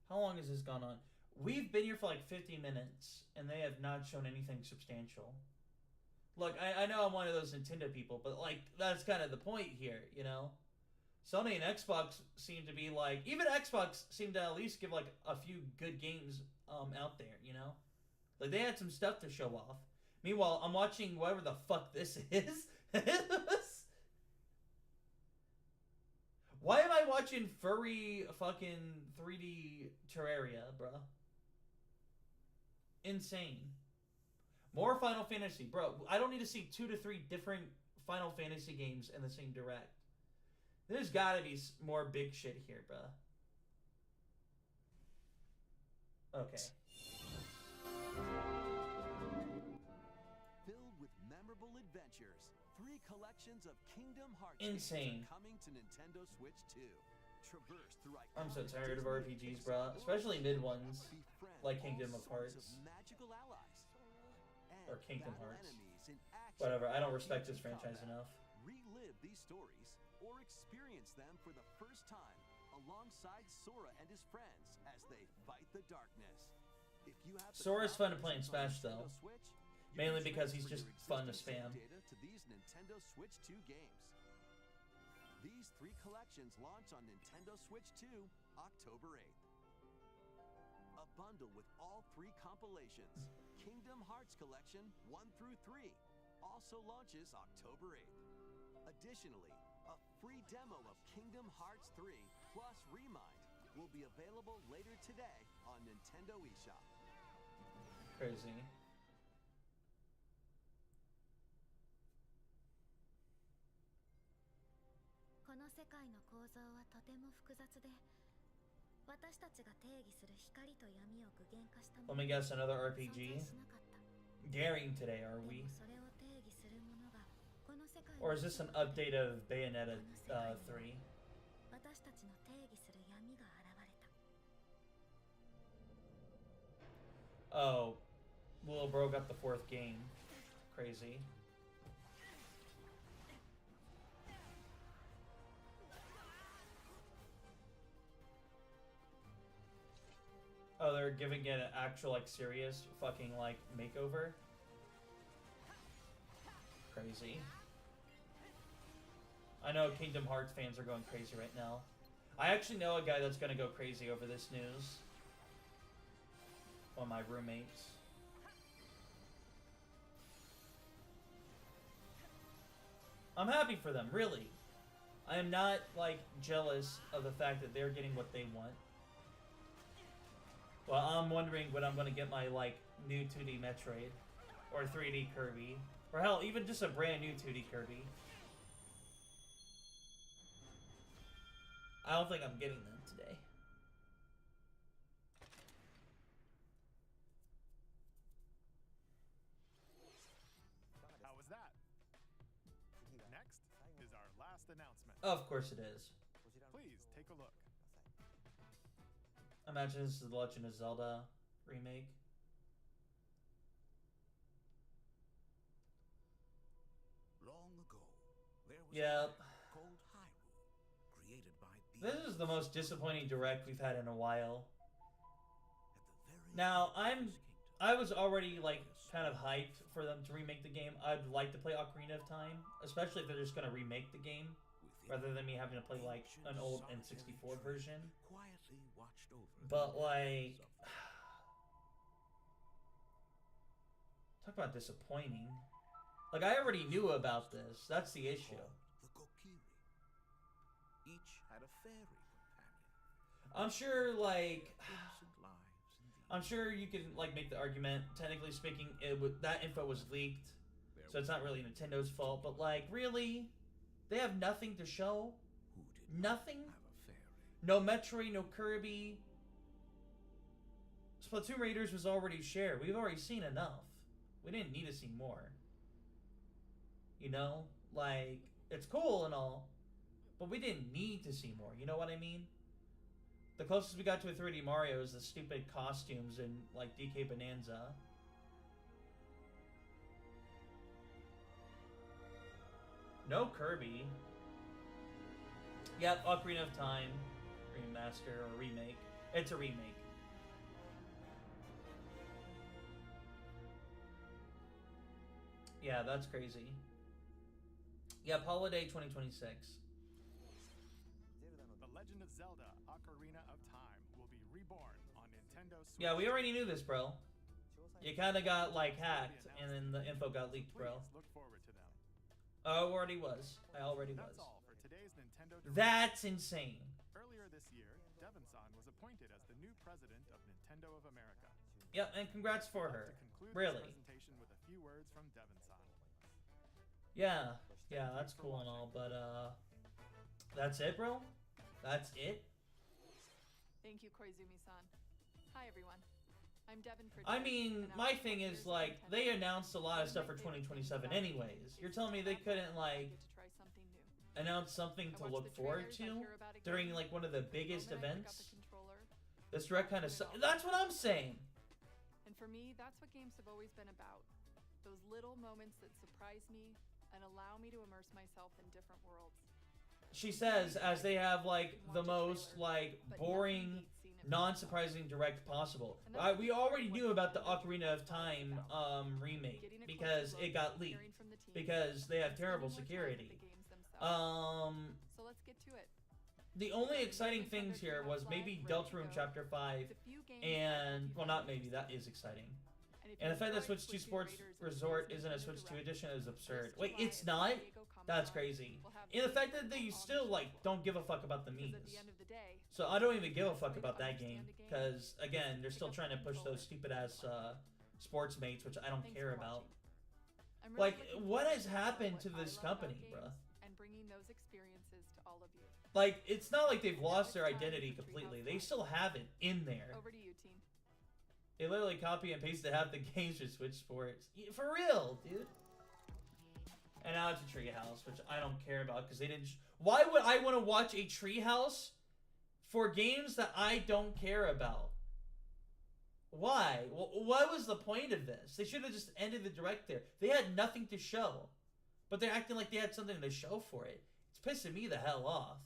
How long has this gone on? We've been here for like 50 minutes, and they have not shown anything substantial. Look, I know I'm one of those Nintendo people, but like, that's kind of the point here, you know? Sony and Xbox seem to be like, even Xbox seemed to at least give like a few good games out there, you know? Like, they had some stuff to show off. Meanwhile, I'm watching whatever the fuck this is. Why am I watching furry fucking 3D Terraria, bruh? Insane. More Final Fantasy. Bro, I don't need to see 2 to 3 different Final Fantasy games in the same direct. There's gotta be more big shit here, bruh. Okay. Filled with memorable adventures, 3 collections of Kingdom Hearts Insane. games are coming to Nintendo Switch 2. Traverse through I'm so tired of RPGs, bro. Especially mid ones, like Kingdom of Hearts. Magical allies. Or Kingdom Hearts. Whatever, I don't respect this franchise enough. Relive these stories, or experience them for the first time, alongside Sora and his friends as they fight the darkness. If you have Sora's fun to play in Smash, though. Mainly because he's just fun to spam. Data to these Nintendo Switch 2 games. These 3 collections launch on Nintendo Switch 2 October 8th. A bundle with all 3 compilations, Kingdom Hearts Collection 1 through 3, also launches October 8th. Additionally, a free demo of Kingdom Hearts 3 plus Remind will be available later today on Nintendo eShop. Crazy. Let me guess, another RPG? Daring today, are we? Or is this an update of Bayonetta 3? Oh, Little Bro got the 4th game. Crazy. Oh, they're giving it an actual, like, serious fucking, like, makeover? Crazy. I know Kingdom Hearts fans are going crazy right now. I actually know a guy that's gonna go crazy over this news. One of my roommates. I'm happy for them, really. I am not, like, jealous of the fact that they're getting what they want. Well, I'm wondering when I'm gonna get my, like, new 2D Metroid. Or 3D Kirby. Or hell, even just a brand new 2D Kirby. I don't think I'm getting them today. How was that? Next is our last announcement. Of course it is. Please take a look. Imagine this is the Legend of Zelda remake. Long ago, there was Yep. a called Hyrule, created by This is the most disappointing direct we've had in a while. Now, I was already, like, kind of hyped for them to remake the game. I'd like to play Ocarina of Time, especially if they're just gonna remake the game, rather than me having to play, like, an old N64 version. quietly watched over. But, like, talk about disappointing. Like, I already knew about this. That's the issue. The Kokiri. Each had a fairy companion. I'm sure, like, Innocent lives indeed. I'm sure you can, like, make the argument, technically speaking, that info was leaked, so it's not really Nintendo's fault, but, like, really? They have nothing to show? Nothing? Have a fairy. No Metroid, no Kirby. Splatoon Raiders was already shared. We've already seen enough. We didn't need to see more. You know? Like, it's cool and all, but we didn't need to see more. You know what I mean? The closest we got to a 3D Mario is the stupid costumes in, like, DK Bonanza. No Kirby. Yep, Ocarina of Time. Remaster or remake. It's a remake. Yeah, that's crazy. Yep, holiday 2026. The Legend of Zelda Ocarina of Time will be reborn on Nintendo Switch. Yeah, we already knew this, bro. You kind of got, like, hacked, and then the info got leaked, bro. Look forward to them. Oh, already was. I already was. That's all for today's Nintendo Direct. That's insane. Earlier this year, Devon-san was appointed as the new president of Nintendo of America. Yep, and congrats for her. To conclude Really. this presentation with a few words from Devon-san. Yeah, that's cool and all, but that's it, bro? That's it? Thank you, Koizumi-san. Hi, everyone. I mean, my thing is, like, they announced a lot of stuff for 2027 anyways. You're telling me they couldn't, like, announce something to look forward to during, like, one of the biggest events? This direct kind of that's what I'm saying! And for me, that's what games have always been about. Those little moments that surprise me and allow me to immerse myself in different worlds. She says, as they have, like, the most, like, boring, non-surprising direct possible. We already knew about the Ocarina of Time remake because it got leaked. Because they have terrible security. So let's get to it. The only exciting things here was maybe Deltarune Chapter 5 and, well, not maybe, that is exciting. And the fact that Switch 2 Sports Resort isn't a Switch 2 edition is absurd. Wait, it's not? That's crazy. And the fact that they still, like, don't give a fuck about the memes. So I don't even give a fuck about that game. Because, again, they're still trying to push those stupid-ass sports mates, which I don't care about. Like, what has happened to this company, bruh? And bringing those experiences to all of you. Like, it's not like they've lost their identity completely. They still have it in there. Over to you, team. They literally copy and pasted half the games for Switch Sports. For real, dude. And now it's a treehouse, which I don't care about because they didn't. Why would I want to watch a treehouse for games that I don't care about? Why? Well, what was the point of this? They should have just ended the direct there. They had nothing to show, but they're acting like they had something to show for it. It's pissing me the hell off.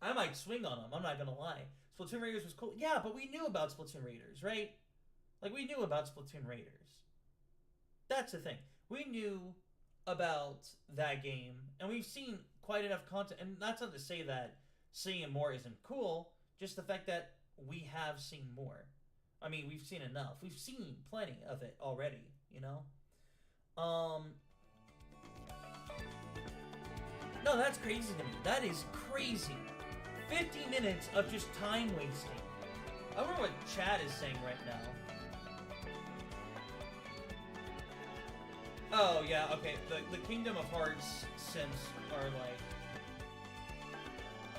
I might swing on them. I'm not gonna lie. Splatoon Raiders was cool. Yeah, but we knew about Splatoon Raiders, right? Like, we knew about Splatoon Raiders. That's the thing. We knew about that game, and we've seen quite enough content. And that's not to say that seeing more isn't cool, just the fact that we have seen more. I mean, we've seen enough. We've seen plenty of it already, you know? No, that's crazy to me. That is crazy. 50 minutes of just time wasting. I wonder what chat is saying right now. Oh, yeah, okay. The Kingdom of Hearts Sims are like...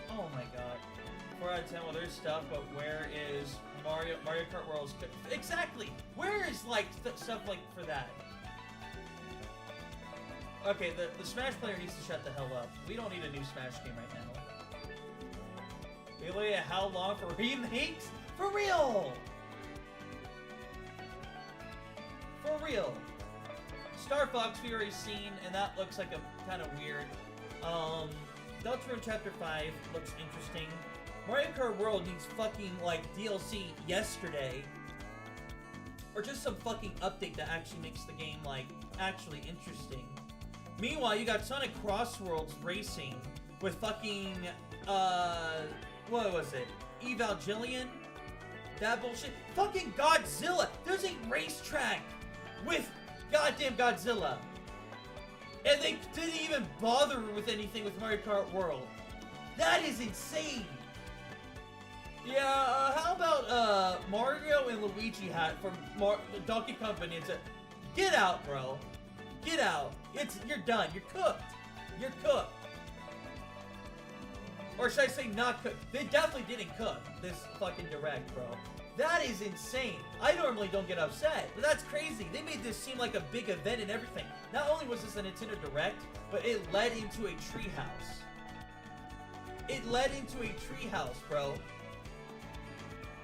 Oh my god. 4 out of 10, well, there's stuff, but where is Mario Kart World's... Exactly! Where is, like, stuff like for that? Okay, the Smash player needs to shut the hell up. We don't need a new Smash game right now. Really? How long for remakes? For real! For real. Star Fox we already seen, and that looks like a kind of weird. Deltarune Chapter 5 looks interesting. Mario Kart World needs fucking, like, DLC yesterday. Or just some fucking update that actually makes the game, like, actually interesting. Meanwhile, you got Sonic Crossworlds Racing with fucking, what was it? Evangelion? That bullshit? Fucking Godzilla! There's a racetrack with goddamn Godzilla! And they didn't even bother with anything with Mario Kart World. That is insane! Yeah, how about, Mario and Luigi hat from Donkey Kong Peninsula? Get out, bro. Get out. You're done. You're cooked. You're cooked. Or should I say not cooked? They definitely didn't cook this fucking direct, bro. That is insane. I normally don't get upset, but that's crazy. They made this seem like a big event and everything. Not only was this a Nintendo Direct, but it led into a treehouse. It led into a treehouse, bro.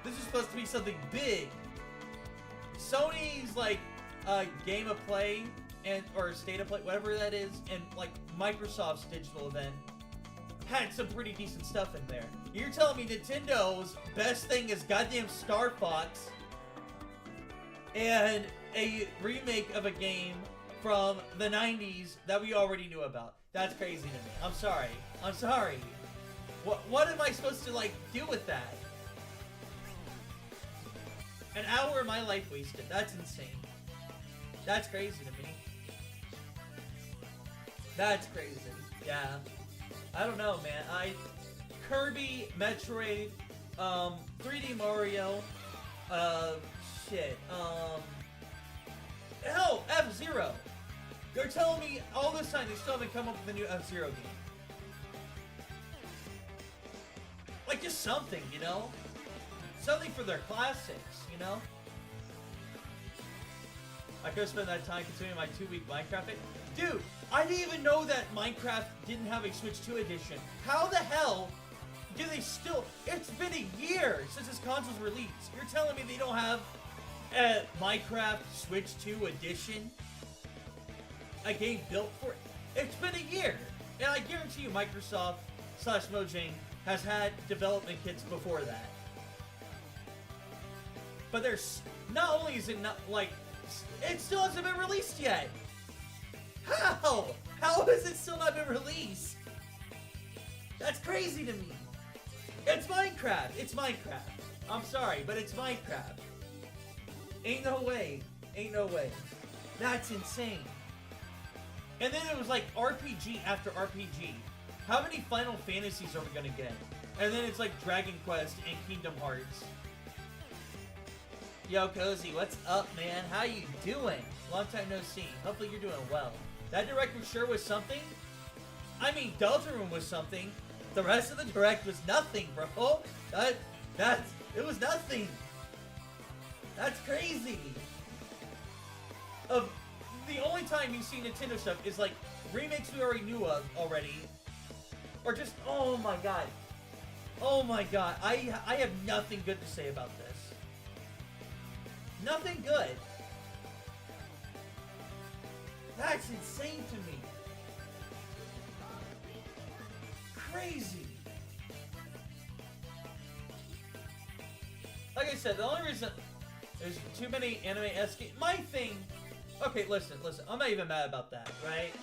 This is supposed to be something big. Sony's, like, game of play or state of play, whatever that is, and like Microsoft's digital event had some pretty decent stuff in there. You're telling me Nintendo's best thing is goddamn Star Fox and a remake of a game from the 90s that we already knew about? That's crazy to me. I'm sorry. I'm sorry. What am I supposed to, like, do with that? An hour of my life wasted. That's insane. That's crazy to me. That's crazy. Yeah. I don't know, man. Kirby, Metroid, 3D Mario, shit, hell, F-Zero. They're telling me all this time they still haven't come up with a new F-Zero game. Like, just something, you know? Something for their classics, you know? I could spend that time consuming my 2-week Minecraft phase. Dude, I didn't even know that Minecraft didn't have a Switch 2 edition. How the hell do they still... It's been a year since this console's released. You're telling me they don't have a Minecraft Switch 2 edition? A game built for it? It's been a year. And I guarantee you Microsoft/Mojang has had development kits before that. But there's... Not only is it not, like... It still hasn't been released yet! How? How has it still not been released? That's crazy to me. It's Minecraft. It's Minecraft. I'm sorry, but it's Minecraft. Ain't no way. Ain't no way. That's insane. And then it was like RPG after RPG. How many Final Fantasies are we gonna get? And then it's like Dragon Quest and Kingdom Hearts. Yo, Cozy, what's up, man? How you doing? Long time no see. Hopefully you're doing well. That direct sure was something. I mean, Deltarune was something. The rest of the direct was nothing, bro. It was nothing. That's crazy. The only time you see Nintendo stuff is like remakes we already knew of already, or just oh my god, I have nothing good to say about this. Nothing good. That's insane to me. Crazy. Like I said, the only reason there's too many anime-esque... My thing... Okay, listen. I'm not even mad about that, right?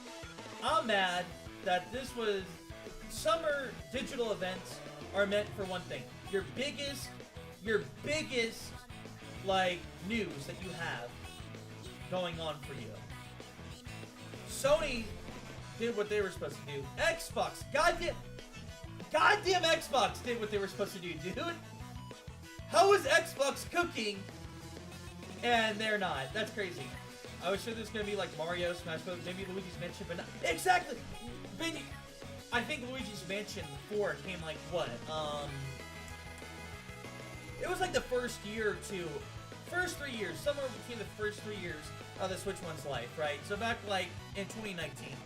I'm mad that this was... Summer digital events are meant for one thing. Your biggest, like, news that you have going on for you. Sony did what they were supposed to do. Xbox, goddamn Xbox did what they were supposed to do, dude. How is Xbox cooking and they're not? That's crazy. I was sure there's gonna be like Mario, Smash Bros, maybe Luigi's Mansion, but not exactly. I think Luigi's Mansion 4 came like what? It was like the first year or two, first 3 years, somewhere between the first 3 years of the Switch One's life, right? So back like in 2019,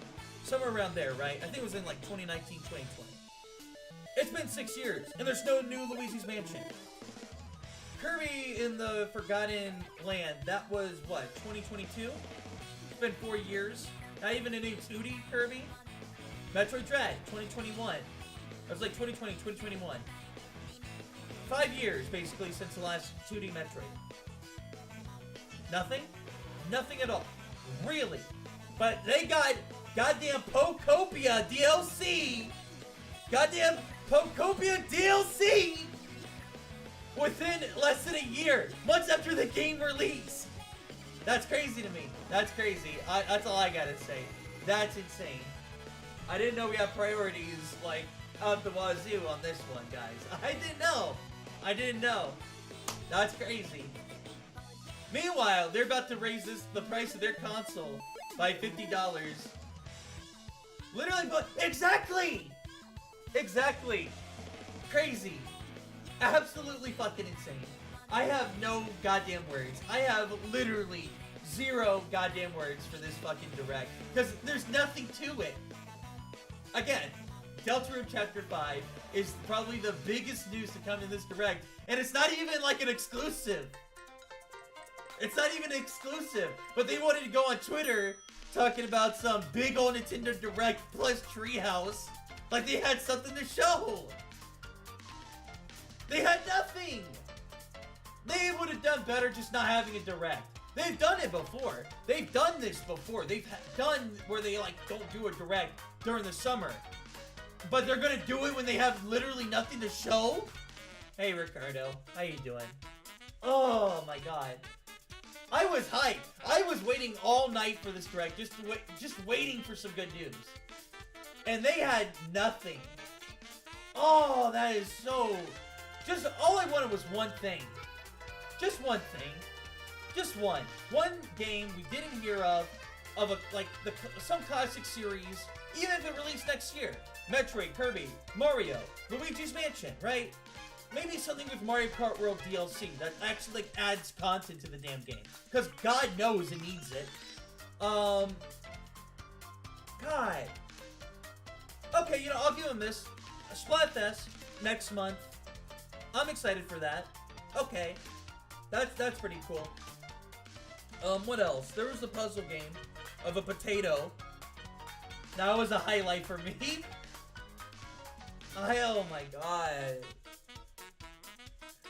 somewhere around there, right? I think it was in like 2019, 2020. It's been 6 years, and there's no new Luigi's Mansion. Kirby in the Forgotten Land, that was what, 2022? It's been 4 years. Not even a new 2D Kirby. Metroid Dread, 2021. It was like 2020, 2021. 5 years, basically, since the last 2D Metroid. Nothing? Nothing at all. Really. But they got goddamn Pokopia DLC! Goddamn Pokopia DLC! Within less than a year! Months after the game release! That's crazy to me. That's crazy. That's all I gotta say. That's insane. I didn't know we had priorities, like, out the wazoo on this one, guys. I didn't know. I didn't know. That's crazy. Meanwhile, they're about to raise the price of their console by $50. Literally, but exactly! Exactly. Crazy. Absolutely fucking insane. I have no goddamn words. I have literally 0 goddamn words for this fucking direct. Because there's nothing to it. Again, Deltarune Chapter 5 is probably the biggest news to come in this direct. And it's not even like an exclusive. It's not even exclusive. But they wanted to go on Twitter talking about some big old Nintendo Direct plus Treehouse. Like they had something to show. They had nothing. They would have done better just not having a direct. They've done it before. They've done this before. They've done where they like don't do a direct during the summer. But they're gonna do it when they have literally nothing to show? Hey Ricardo, how you doing? Oh my god. I was hyped. I was waiting all night for this direct, just waiting for some good news. And they had nothing. Oh, that is so... Just, all I wanted was one thing. Just one thing. Just one. One game we didn't hear of some classic series, even if it released next year. Metroid, Kirby, Mario, Luigi's Mansion, right? maybe something with Mario Kart World DLC that actually like adds content to the damn game. Because God knows it needs it. God. Okay, you know, I'll give him this. Splatfest next month. I'm excited for that. Okay. That's pretty cool. What else? There was the puzzle game of a potato. That was a highlight for me. Oh my god.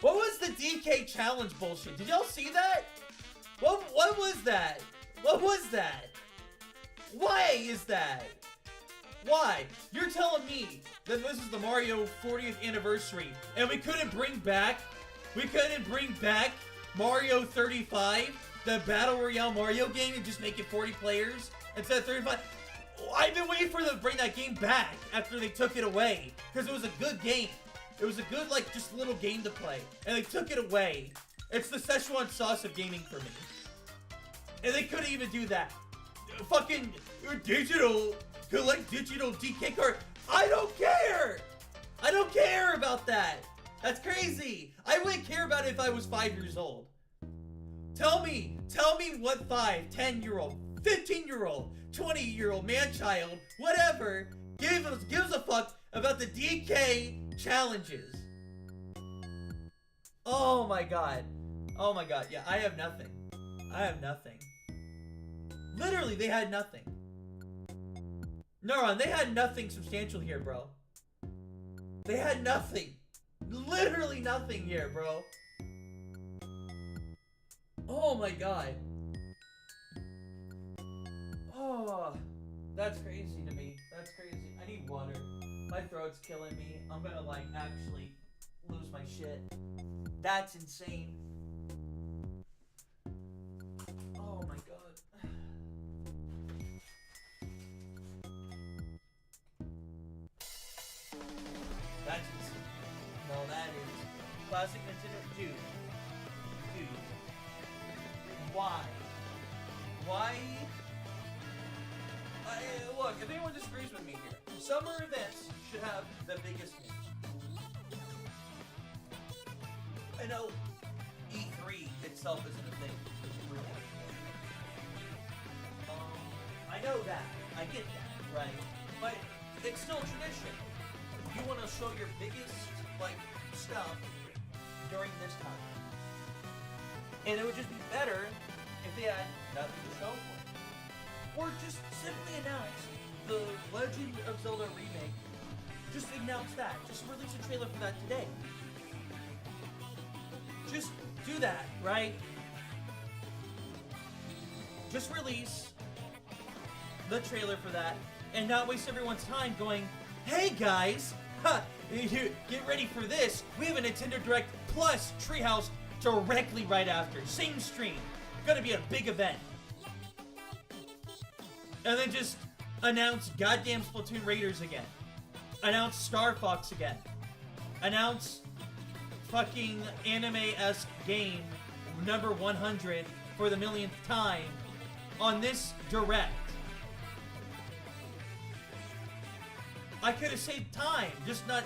What was the DK challenge bullshit? Did y'all see that? What was that? What was that? Why is that? Why? You're telling me that this is the Mario 40th anniversary and we couldn't bring back Mario 35, the Battle Royale Mario game, and just make it 40 players instead of 35? I've been waiting for them to bring that game back after they took it away, because it was a good game. It was a good, like, just little game to play, and they took it away. It's the Szechuan sauce of gaming for me. And they couldn't even do that. Fucking digital, collect digital DK card. I don't care! I don't care about that! That's crazy! I wouldn't care about it if I was 5 years old. Tell me what 5, 10-year-old, 15-year-old, 20-year-old, man-child, whatever, gives a fuck about the DK challenges. Oh my god. Oh my god. Yeah, I have nothing. I have nothing. Literally, they had nothing. Neuron, they had nothing substantial here, bro. They had nothing. Literally nothing here, bro. Oh my god. Oh, that's crazy to me. That's crazy. I need water. My throat's killing me. I'm gonna, like, actually lose my shit. That's insane. Oh my god. That's insane. No, that is classic Nintendo. Dude. Why? Why? Look, if anyone disagrees with me here, summer events should have the biggest news. I know E3 itself isn't a thing. Really. I know that. I get that, right? But it's still a tradition. You want to show your biggest, like, stuff during this time. And it would just be better if they had nothing to show for it. Or just simply announce the Legend of Zelda remake. Just announce that. Just release a trailer for that today. Just do that, right? Just release the trailer for that and not waste everyone's time going, hey guys, get ready for this. We have a Nintendo Direct plus Treehouse directly right after. Same stream. Gonna be a big event. And then just announce goddamn Splatoon Raiders again. Announce Star Fox again. Announce fucking anime-esque game number 100 for the millionth time on this Direct. I could have saved time, just not...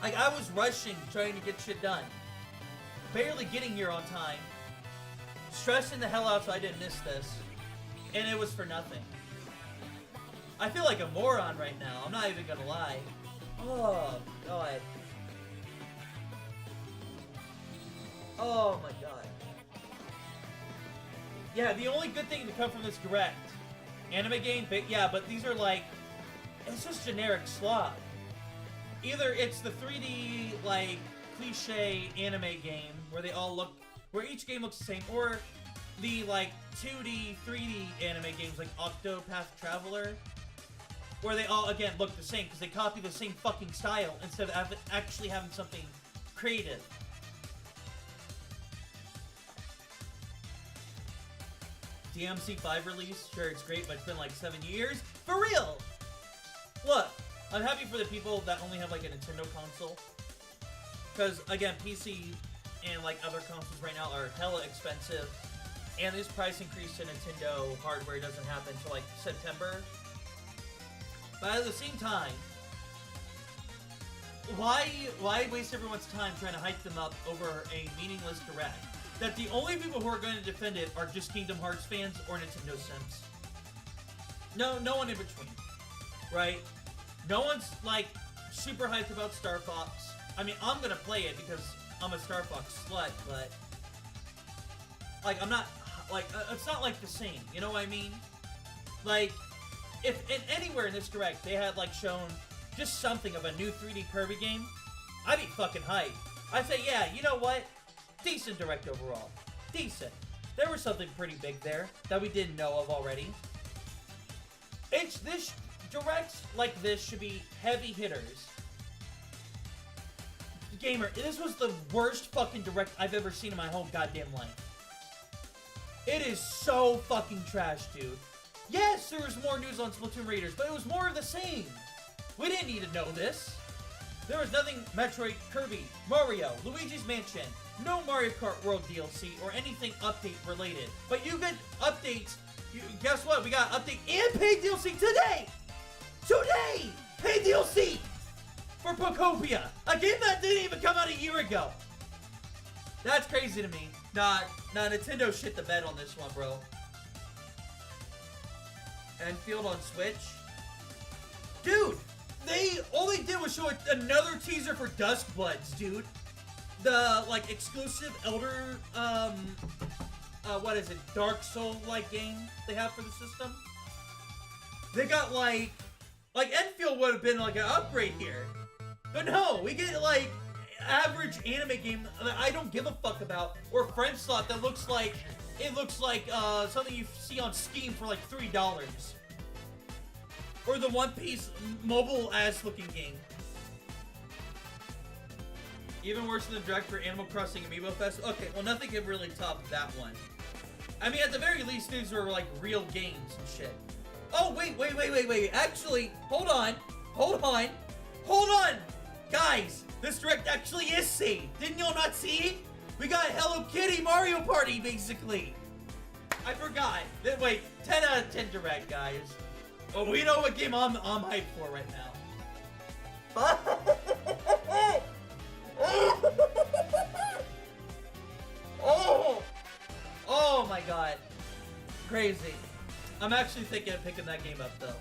Like, I was rushing, trying to get shit done. Barely getting here on time. Stressing the hell out so I didn't miss this. And it was for nothing. I feel like a moron right now. I'm not even gonna lie. Oh, God. Oh, my God. Yeah, the only good thing to come from this Direct. Anime game, yeah, but these are like... It's just generic slop. Either it's the 3D, like, cliche anime game where they all look... Where each game looks the same, or the, like, 2D, 3D anime games like Octopath Traveler, where they all, again, look the same because they copy the same fucking style instead of actually having something creative. DMC5 release, sure, it's great, but it's been like 7 years. For real! Look, I'm happy for the people that only have, like, a Nintendo console. Because, again, PC and, like, other consoles right now are hella expensive. And this price increase to Nintendo hardware doesn't happen until, like, September. But at the same time, why waste everyone's time trying to hype them up over a meaningless direct? That the only people who are going to defend it are just Kingdom Hearts fans or Nintendo Sims. No one in between, right? No one's like super hyped about Star Fox. I mean, I'm gonna play it because I'm a Star Fox slut, but like I'm not like it's not like the same. You know what I mean? Like, if anywhere in this direct they had like shown just something of a new 3D Kirby game, I'd be fucking hyped. I'd say, yeah, you know what? Decent direct overall. Decent. There was something pretty big there that we didn't know of already. This directs like this should be heavy hitters. Gamer, this was the worst fucking direct I've ever seen in my whole goddamn life. It is so fucking trash, dude. Yes, there was more news on Splatoon Raiders, but it was more of the same. We didn't need to know this. There was nothing Metroid, Kirby, Mario, Luigi's Mansion, no Mario Kart World DLC, or anything update related. But you get updates. Guess what? We got update and paid DLC today! Today! Paid DLC! For Pokopia! A game that didn't even come out a year ago! That's crazy to me. Nah, Nintendo shit the bed on this one, bro. Enfield on Switch? Dude! All they did was show another teaser for Duskbloods, dude. The, like, exclusive Elder, what is it? Dark Soul-like game they have for the system. They got, like Enfield would have been, like, an upgrade here. But no, we get, like, average anime game that I don't give a fuck about. Or French slot that looks like, something you see on Steam for, like, $3. Or the One Piece mobile-ass looking game. Even worse than the direct for Animal Crossing Amiibo Fest. Okay, well, nothing can really top that one. I mean, at the very least, these were, like, real games and shit. Oh, wait. Actually, hold on. Guys, this direct actually is saved. Didn't y'all not see? We got Hello Kitty Mario Party, basically. I forgot. Wait, 10 out of 10 direct, guys. Oh, we know what game I'm hyped for right now. Oh my god. Crazy. I'm actually thinking of picking that game up, though.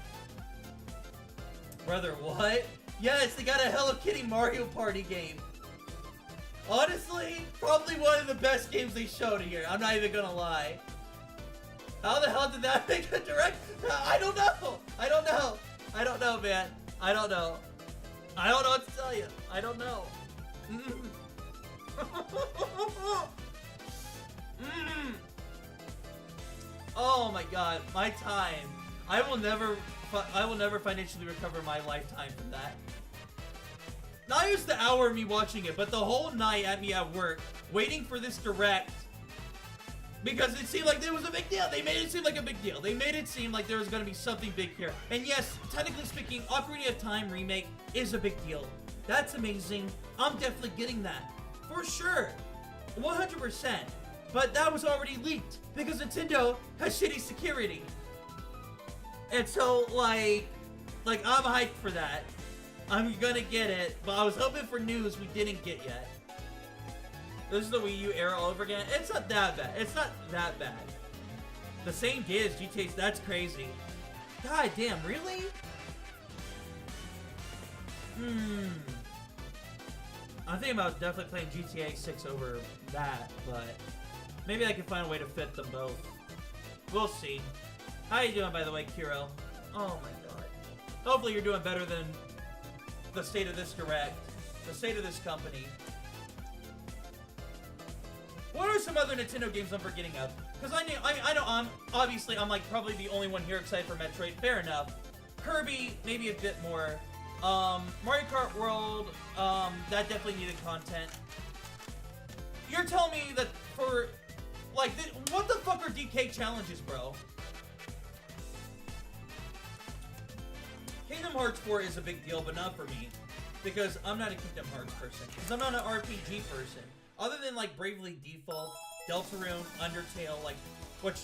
Brother, what? Yes, they got a Hello Kitty Mario Party game. Honestly, probably one of the best games they showed here. I'm not even gonna lie. How the hell did that make a direct? I don't know, man. I don't know what to tell you. I don't know. Oh my god, my time. I will never financially recover my lifetime from that. Not just the hour of me watching it, but the whole night at me at work, waiting for this direct. Because it seemed like there was a big deal. They made it seem like a big deal. They made it seem like there was going to be something big here. And yes, technically speaking, Ocarina of Time remake is a big deal. That's amazing. I'm definitely getting that. For sure. 100%. But that was already leaked. Because Nintendo has shitty security. And so, like I'm hyped for that. I'm gonna get it. But I was hoping for news we didn't get yet. This is the Wii U era all over again. It's not that bad. It's not that bad. The same day as GTA. That's crazy. God damn, really? I'm thinking about definitely playing GTA 6 over that, but maybe I can find a way to fit them both. We'll see. How you doing, by the way, Kiro? Oh my god. Hopefully you're doing better than the state of this direct. The state of this company. What are some other Nintendo games I'm forgetting of? Because I know I'm like probably the only one here excited for Metroid. Fair enough. Kirby, maybe a bit more. Mario Kart World, that definitely needed content. You're telling me that for, like, what the fuck are DK challenges, bro? Kingdom Hearts 4 is a big deal, but not for me. Because I'm not a Kingdom Hearts person. Because I'm not an RPG person. Other than, like, Bravely Default, Deltarune, Undertale, like, which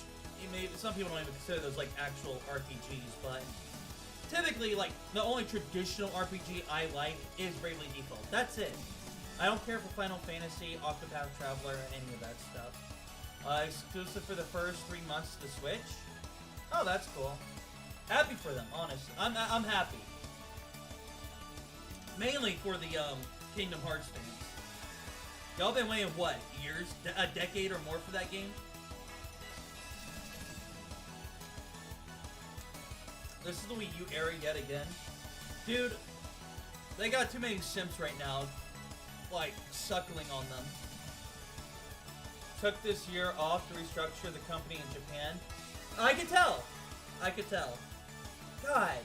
some people don't even consider those, like, actual RPGs, but typically, like, the only traditional RPG I like is Bravely Default. That's it. I don't care for Final Fantasy, Octopath Traveler, or any of that stuff. Exclusive for the first 3 months to the Switch. Oh, that's cool. Happy for them, honestly. I'm happy. Mainly for the Kingdom Hearts fans. Y'all been waiting, what, years? A decade or more for that game? This is the Wii U era yet again. Dude, they got too many simps right now, like, suckling on them. Took this year off to restructure the company in Japan. I could tell. I could tell. God.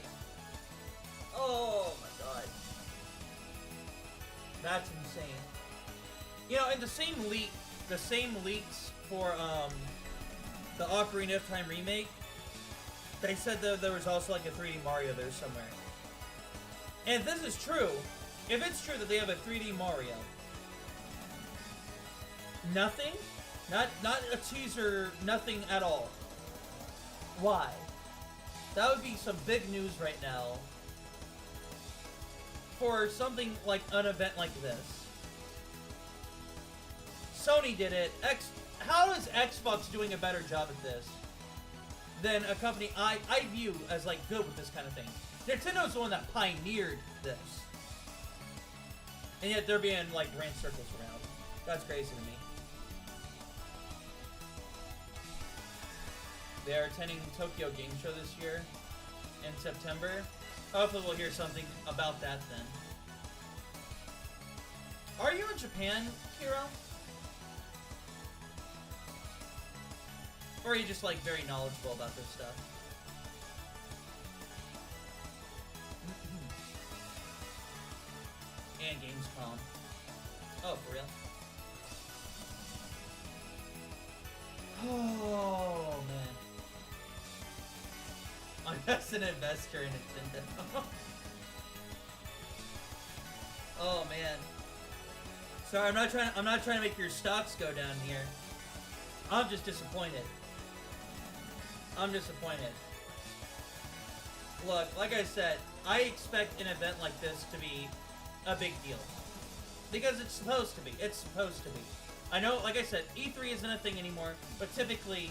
Oh my god. That's insane. You know, and the same leaks for the Ocarina of Time remake, they said that there was also like a 3D Mario there somewhere. And if this is true, if it's true that they have a 3D Mario, nothing? Not a teaser, nothing at all. Why? That would be some big news right now for something like an event like this. Sony did it. How is Xbox doing a better job at this than a company I view as like good with this kind of thing? Nintendo's the one that pioneered this. And yet they're being like ran circles around. That's crazy to me. They are attending Tokyo Game Show this year in September. Hopefully we'll hear something about that then. Are you in Japan, Kiro? Or are you just like very knowledgeable about this stuff? And Gamescom. Oh, for real? Oh, man. I'm just an investor in Nintendo. Oh, man. Sorry, I'm not trying to make your stocks go down here. I'm just disappointed. I'm disappointed. Look, like I said, I expect an event like this to be a big deal. Because it's supposed to be. It's supposed to be. I know, like I said, E3 isn't a thing anymore, but typically,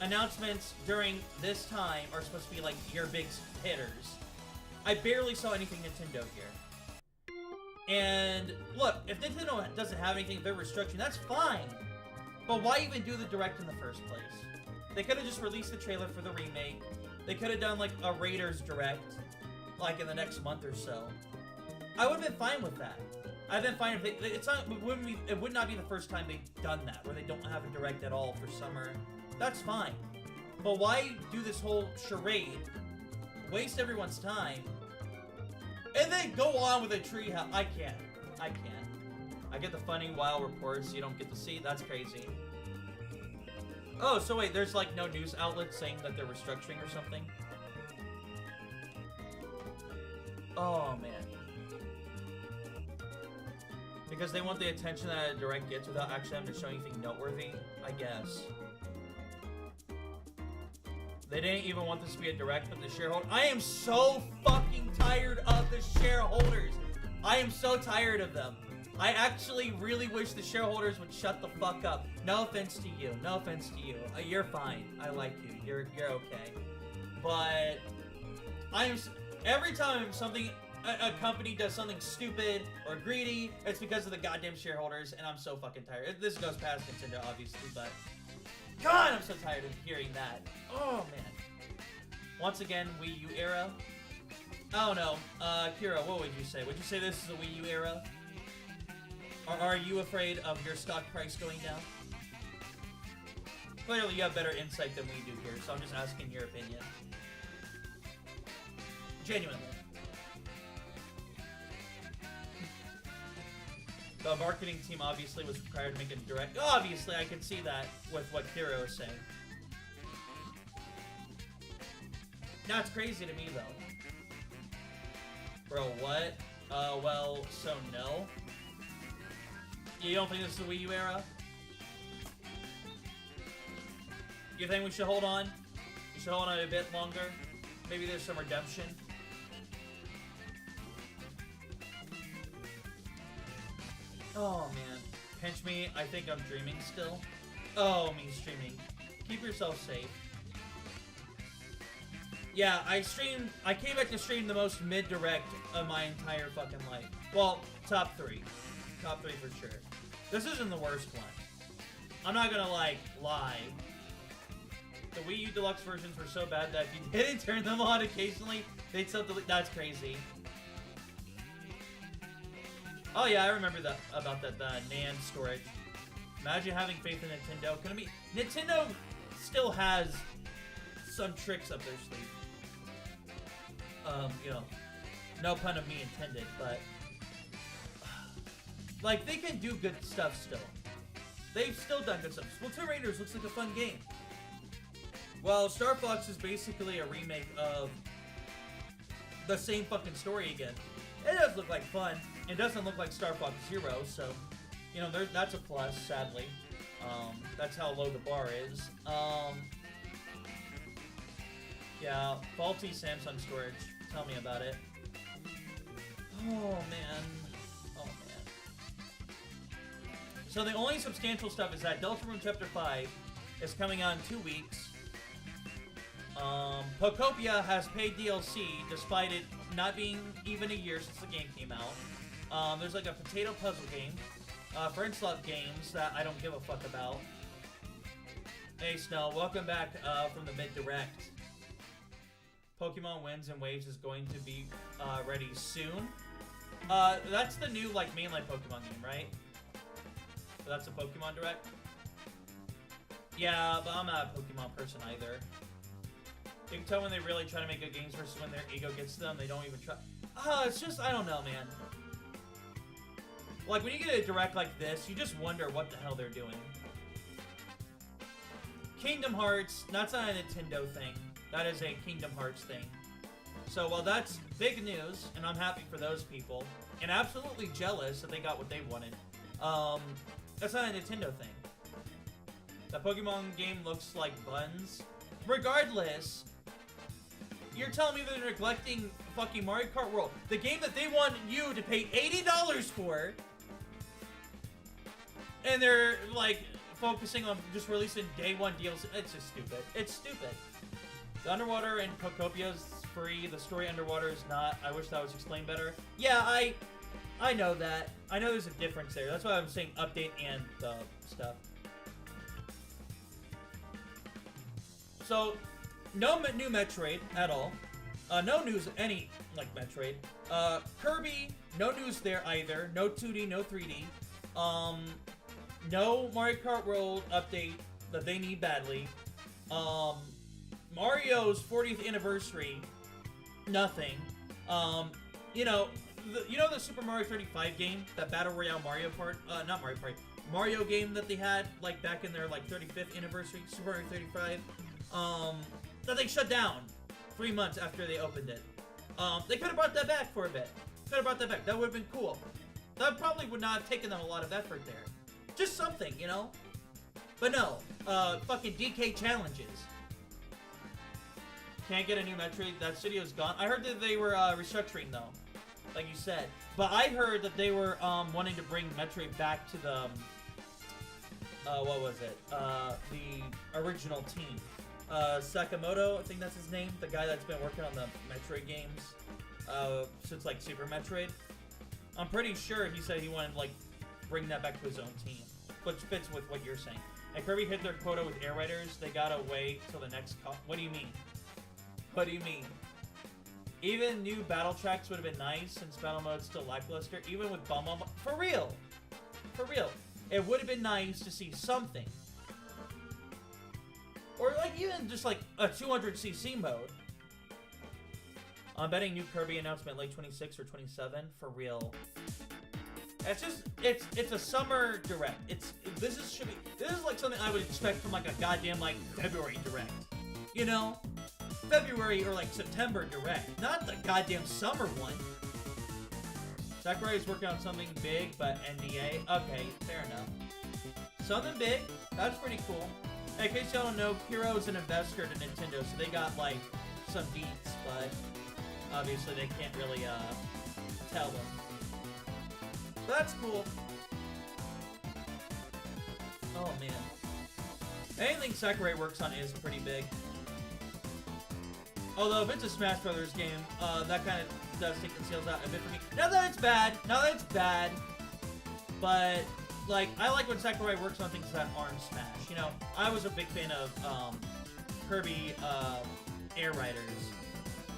announcements during this time are supposed to be like your big hitters. I barely saw anything Nintendo here. And look, if Nintendo doesn't have anything, they're restructuring, that's fine. But why even do the Direct in the first place? They could have just released the trailer for the remake. They could have done like a Raiders Direct, like in the next month or so. I would have been fine with that. I've been fine if it would not be the first time they've done that, where they don't have a Direct at all for summer. That's fine. But why do this whole charade, waste everyone's time, and then go on with a treehouse? I can't. I get the funny, wild reports you don't get to see. That's crazy. Oh, so wait, there's like no news outlet saying that they're restructuring or something? Oh, man. Because they want the attention that a Direct gets without actually having to show anything noteworthy, I guess. They didn't even want this to be a Direct, but the shareholder... I am so fucking tired of the shareholders. I am so tired of them. I actually really wish the shareholders would shut the fuck up. No offense to you. No offense to you. You're fine. I like you. You're okay. But... every time something... A company does something stupid or greedy, it's because of the goddamn shareholders, and I'm so fucking tired. This goes past Nintendo, obviously, but... God, I'm so tired of hearing that. Oh, man. Once again, Wii U era? Oh, no. Kira, what would you say? Would you say this is a Wii U era? Or are you afraid of your stock price going down? Clearly, you have better insight than we do here, so I'm just asking your opinion. Genuinely. The marketing team obviously was required to make it Direct. Obviously, I can see that with what Kiro is saying. That's crazy to me, though. Bro, what? Well, so no? You don't think this is the Wii U era? You think we should hold on? We should hold on a bit longer? Maybe there's some redemption. Oh man, pinch me. I think I'm dreaming still. Oh, me streaming. Keep yourself safe. Yeah, I came back to stream the most mid-direct of my entire fucking life. Well, top 3. Top 3 for sure. This isn't the worst one. I'm not gonna, like, lie. The Wii U Deluxe versions were so bad that if you didn't turn them on occasionally, they'd still delete. That's crazy. Oh yeah, I remember that about that NAND storage. Imagine having faith in Nintendo. Nintendo still has some tricks up their sleeve. You know, no pun of me intended, but like they can do good stuff still. They've still done good stuff. Splatoon Raiders looks like a fun game. Well, Star Fox is basically a remake of the same fucking story again. It does look like fun. It doesn't look like Star Fox Zero, so, you know, that's a plus, sadly. That's how low the bar is. Yeah, faulty Samsung storage. Tell me about it. Oh, man. Oh, man. So the only substantial stuff is that Deltarune Chapter 5 is coming out in 2 weeks. Pokopia has paid DLC, despite it not being even a year since the game came out. There's like a potato puzzle game, French Love games that I don't give a fuck about. Hey Snell, welcome back from the mid-direct. Pokemon Winds and Waves is going to be ready soon. That's the new like mainline Pokemon game, right? So that's a Pokemon Direct? Yeah, but I'm not a Pokemon person either. You can tell when they really try to make good games versus when their ego gets to them, they don't even try. It's just, I don't know, man. Like, when you get a direct like this, you just wonder what the hell they're doing. Kingdom Hearts, that's not a Nintendo thing. That is a Kingdom Hearts thing. So, while that's big news, and I'm happy for those people, and absolutely jealous that they got what they wanted, that's not a Nintendo thing. The Pokemon game looks like buns. Regardless, you're telling me that they're neglecting fucking Mario Kart World, the game that they want you to pay $80 for, and they're like focusing on just releasing day one DLC. It's just stupid. It's stupid. The underwater in Pokopia is free. The story underwater is not. I wish that was explained better. Yeah, I know that. I know there's a difference there. That's why I'm saying update and stuff. So, no new Metroid at all. No news of any, like, Metroid. Kirby, no news there either. No 2D, no 3D. No Mario Kart World update that they need badly. Mario's 40th anniversary, nothing. You know the Super Mario 35 game, that Battle Royale Mario Party, not Mario Party, Mario game that they had, like, back in their, like, 35th anniversary, Super Mario 35? That they shut down 3 months after they opened it. They could have brought that back for a bit. Could have brought that back. That would have been cool. That probably would not have taken them a lot of effort there. Just something, you know? But no. Fucking DK challenges. Can't get a new Metroid. That studio's gone. I heard that they were restructuring, though. Like you said. But I heard that they were wanting to bring Metroid back to the... what was it? The original team. Sakamoto, I think that's his name, the guy that's been working on the Metroid games since like Super Metroid. I'm pretty sure he said he wanted to like bring that back to his own team, which fits with what you're saying. And Kirby hit their quota with Air Raiders. They gotta wait till the next what do you mean? What do you mean? Even new battle tracks would have been nice since battle mode's still lackluster. Even with Bomb Bomb, for real, it would have been nice to see something. Or, like, even just, like, a 200cc mode. I'm betting new Kirby announcement late 26 or 27. For real. It's just, it's a summer direct. This is like something I would expect from, like, a goddamn, like, February direct. You know? February or, like, September direct. Not the goddamn summer one. Sakurai is working on something big, but NDA. Okay, fair enough. Something big? That's pretty cool. Hey, in case y'all don't know, Kiro's an investor to Nintendo, so they got, like, some beats, but obviously they can't really tell them. But that's cool. Oh man. Anything Sakurai works on is pretty big. Although if it's a Smash Brothers game, that kind of does take the seals out a bit for me. Not that it's bad, but like I like when Sakurai works on things that aren't Smash. You know, I was a big fan of Kirby Air Riders.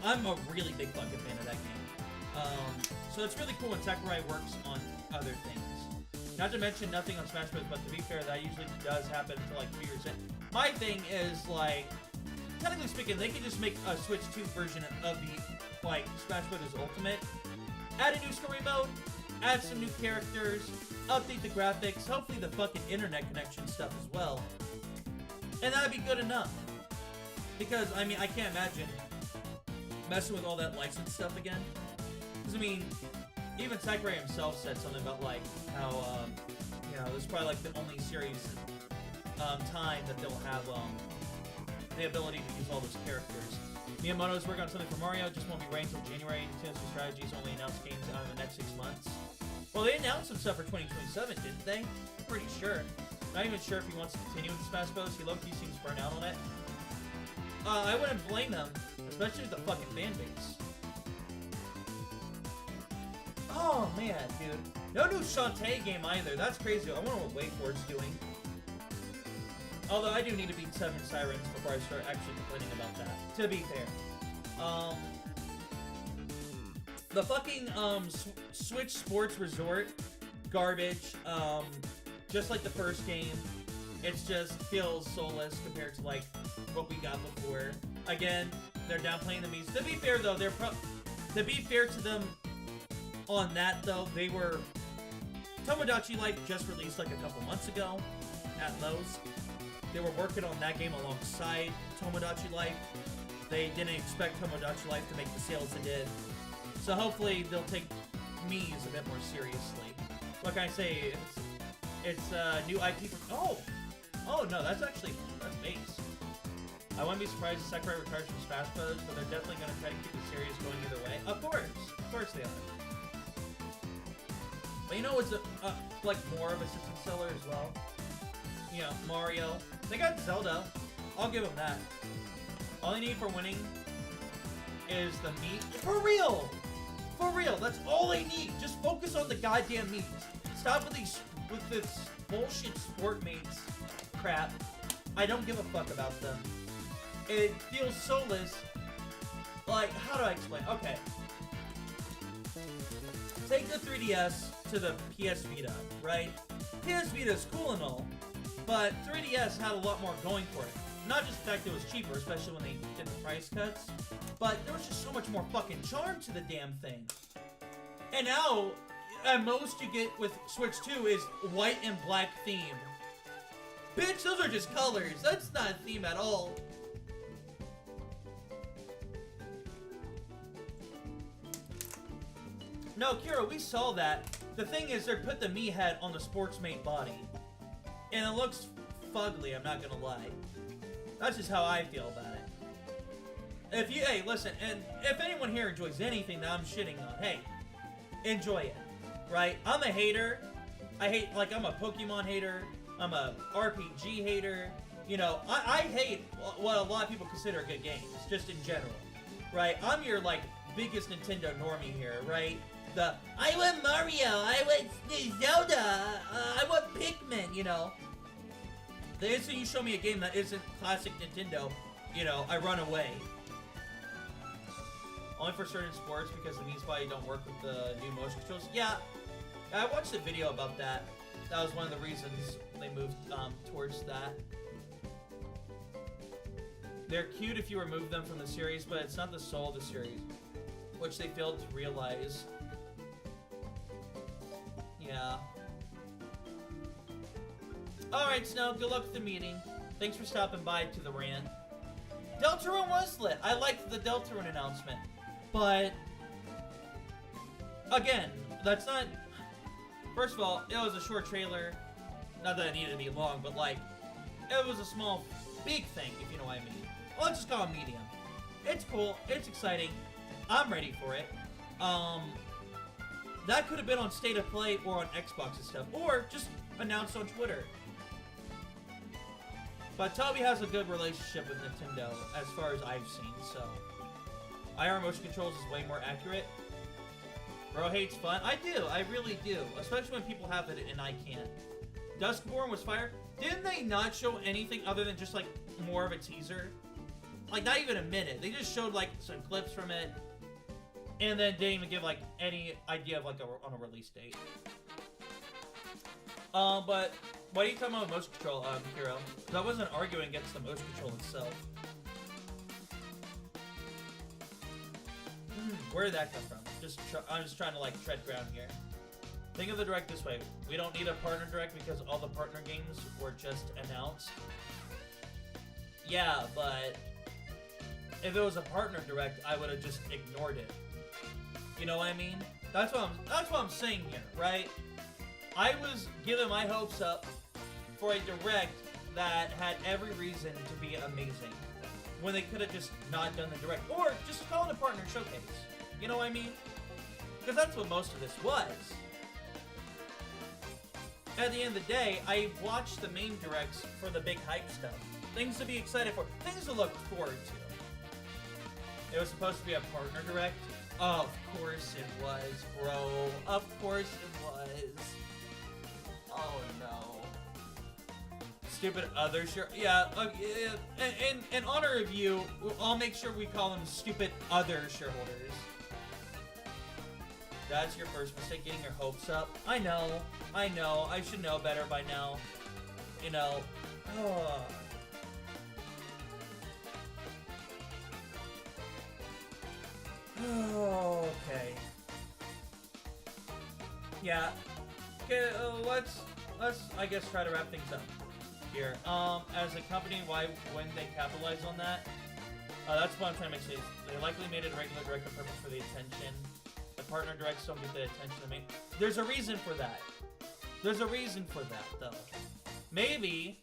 I'm a really big fucking fan of that game. So it's really cool when Sakurai works on other things. Not to mention nothing on Smash Bros. But to be fair, that usually does happen until like 2 years in. My thing is like, technically speaking, they can just make a Switch 2 version of the like Smash Bros. Ultimate, add a new story mode, add some new characters, update the graphics, hopefully the fucking internet connection stuff as well, and that'd be good enough. Because I mean, I can't imagine messing with all that license stuff again. Because I mean, even Sakurai himself said something about like how you know, this is probably like the only series time that they'll have the ability to use all those characters. Miyamoto's working on something for Mario, just won't be ready until January. Nintendo's Strategies only announced games out in the next 6 months. Well, they announced some stuff for 2027, didn't they? Pretty sure. Not even sure if he wants to continue with Smash Bros. He low-key seems burnt out on it. I wouldn't blame them, especially with the fucking fan base. Oh man, dude. No new Shantae game either. That's crazy. I wonder what WayForward's doing. Although I do need to beat 7 Sirens before I start actually complaining about that. To be fair. The fucking Switch Sports Resort garbage. Just like the first game. It just feels soulless compared to like what we got before. Again, they're downplaying the Mii's. To be fair though, to be fair to them on that though, they were Tomodachi Life just released like a couple months ago at Lowe's. They were working on that game alongside Tomodachi Life. They didn't expect Tomodachi Life to make the sales it did. So hopefully they'll take Mii's a bit more seriously. What can I say? It's a new IP for... Oh no, that's base. I wouldn't be surprised if Sakurai retires from Smash Bros., but they're definitely going to try to keep the series going either way. Of course they are. But you know what's like more of a system seller as well? You know, Mario. They got Zelda. I'll give them that. All they need for winning is the meat. For real! For real, that's all they need. Just focus on the goddamn meat. Stop with this bullshit sport mates crap. I don't give a fuck about them. It feels soulless. Like, how do I explain? Okay. Take the 3DS to the PS Vita, right? PS Vita is cool and all, but 3DS had a lot more going for it. Not just the fact that it was cheaper, especially when they did the price cuts, but there was just so much more fucking charm to the damn thing. And now, at most you get with Switch 2 is white and black theme. Bitch, those are just colors. That's not a theme at all. No, Kira, we saw that. The thing is, they put the Mii head on the Sportsmate body. And it looks fugly, I'm not gonna lie. That's just how I feel about it. Hey, listen, and if anyone here enjoys anything that I'm shitting on, hey, enjoy it, right? I'm a hater. I'm a Pokemon hater. I'm a RPG hater. You know, I hate what a lot of people consider good games, just in general, right? I'm your, like, biggest Nintendo normie here, right? I want Mario, I want Zelda, I want Pikmin, you know. The instant you show me a game that isn't classic Nintendo, you know, I run away. Only for certain sports because the Mii's body don't work with the new motion controls. Yeah, I watched a video about that. That was one of the reasons they moved towards that. They're cute if you remove them from the series, but it's not the soul of the series, which they failed to realize. Yeah. Alright, Snow, good luck with the meeting. Thanks for stopping by to the rant. Deltarune was lit. I liked the Deltarune announcement. But, again, that's not... First of all, it was a short trailer. Not that it needed to be long, but, like, it was a small, big thing, if you know what I mean. Well, let's just call it medium. It's cool. It's exciting. I'm ready for it. That could have been on State of Play or on Xbox and stuff, or just announced on Twitter. But Toby has a good relationship with Nintendo, as far as I've seen, so... IR motion controls is way more accurate. Bro hates fun. I do. I really do. Especially when people have it and I can't. Duskborn was fire. Didn't they not show anything other than just, like, more of a teaser? Like, not even a minute. They just showed, like, some clips from it. And then didn't even give, like, any idea of, like, on a release date. But... Why are you talking about motion control, Hero? Because I wasn't arguing against the motion control itself. Where did that come from? I'm just trying to, like, tread ground here. Think of the Direct this way. We don't need a partner Direct because all the partner games were just announced. Yeah, but if it was a partner Direct, I would have just ignored it. You know what I mean? That's what I'm saying here, right? I was giving my hopes up for a Direct that had every reason to be amazing, when they could have just not done the Direct, or just call it a partner showcase. You know what I mean? Because that's what most of this was. At the end of the day, I watched the main Directs for the big hype stuff. Things to be excited for. Things to look forward to. It was supposed to be a partner Direct. Of course it was, bro. Of course it was. Oh no. Stupid other yeah, in honor of you, I'll make sure we call them stupid other shareholders. That's your first mistake, getting your hopes up. I know, I should know better by now. You know, okay. Yeah. Okay, let's I guess try to wrap things up here. As a company, why wouldn't they capitalize on that? That's what I'm trying to make sense. They likely made it a regular Direct on purpose for the attention. The partner Directs don't get the attention they make. There's a reason for that. There's a reason for that, though. Maybe,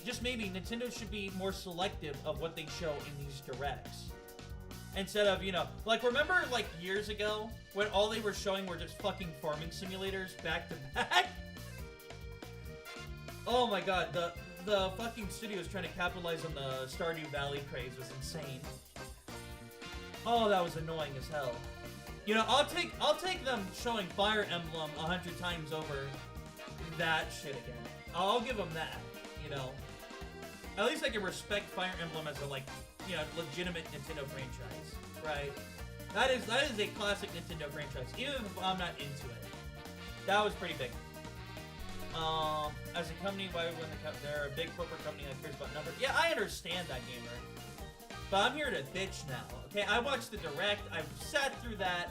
just maybe, Nintendo should be more selective of what they show in these Directs. Instead of, you know, like, remember, like, years ago, when all they were showing were just fucking farming simulators back to back? Oh my god, the fucking studios trying to capitalize on the Stardew Valley craze was insane. Oh, that was annoying as hell. You know, I'll take them showing Fire Emblem 100 times over that shit again. I'll give them that, you know. At least I can respect Fire Emblem as a, like, you know, legitimate Nintendo franchise, right? That is a classic Nintendo franchise, even if I'm not into it. That was pretty big. As a company, why would they're a big corporate company that cares about numbers? Yeah, I understand that, gamer. But I'm here to bitch now, okay? I watched the Direct, I've sat through that.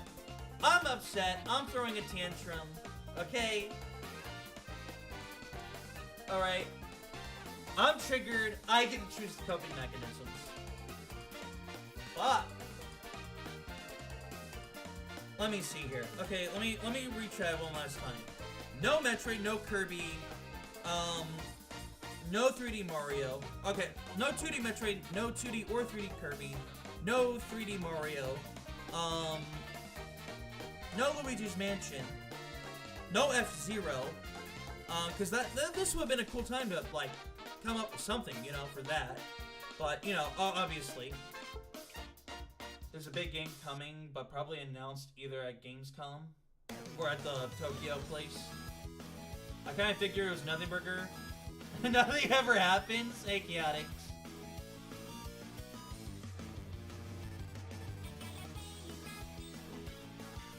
I'm upset, I'm throwing a tantrum, okay? Alright. I'm triggered, I get to choose the coping mechanisms. Fuck. Let me see here. Okay, let me retry one last time. No Metroid, no Kirby, no 3D Mario. Okay, no 2D Metroid, no 2D or 3D Kirby, no 3D Mario, no Luigi's Mansion, no F-Zero, because this would have been a cool time to, like, come up with something, you know, for that. But, you know, obviously, there's a big game coming, but probably announced either at Gamescom or at the Tokyo place. I kind of figured it was Nothing Burger. Nothing ever happens. Hey, Chaotix.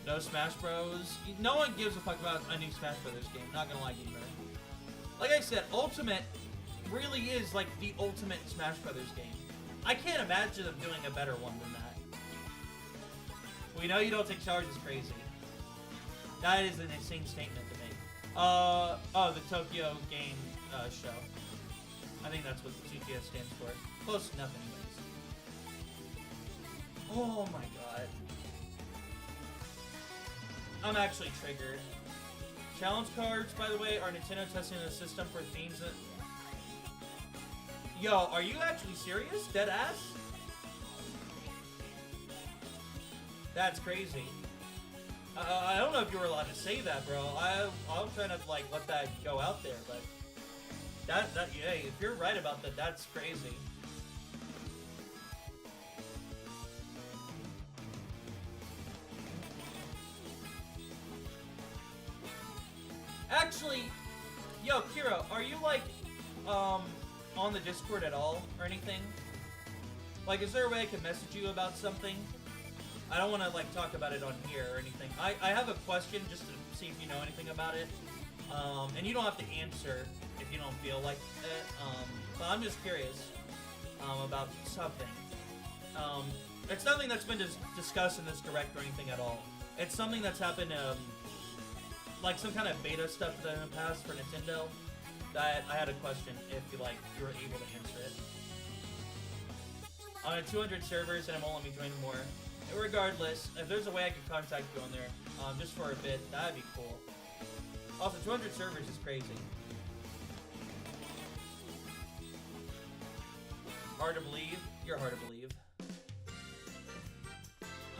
No Smash Bros. No one gives a fuck about a new Smash Brothers game. Not gonna lie, gamer. Like I said, Ultimate really is like the ultimate Smash Brothers game. I can't imagine them doing a better one than that. We know you don't take showers is crazy. That is an insane statement to make. Oh, the Tokyo Game Show. I think that's what the TGS stands for. Close enough anyways. Oh my god. I'm actually triggered. Challenge cards, by the way, are Nintendo testing the system for themes that... Yo, are you actually serious? Deadass? That's crazy. I don't know if you were allowed to say that, bro. I'm trying to like let that go out there, but yeah, if you're right about that, that's crazy. Actually, yo, Kira, are you like on the Discord at all or anything? Like, is there a way I can message you about something? I don't want to like talk about it on here or anything. I have a question just to see if you know anything about it. And you don't have to answer if you don't feel like it. But I'm just curious about something. It's nothing that's been discussed in this direct or anything at all. It's something that's happened, like some kind of beta stuff in the past for Nintendo. That I had a question if you were able to answer it. I'm at 200 servers and it won't let me join more. Regardless, if there's a way I can contact you on there, just for a bit, that'd be cool. Also, 200 servers is crazy. Hard to believe? You're hard to believe.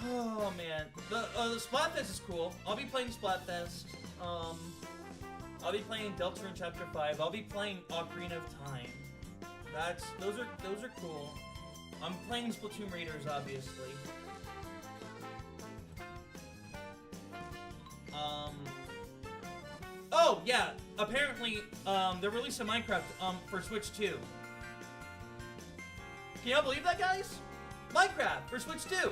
Oh man, the Splatfest is cool. I'll be playing Splatfest. I'll be playing Deltarune Chapter 5. I'll be playing Ocarina of Time. Those are cool. I'm playing Splatoon Raiders, obviously. Oh yeah, apparently they're releasing Minecraft for Switch 2. Can y'all believe that, guys? Minecraft for Switch 2.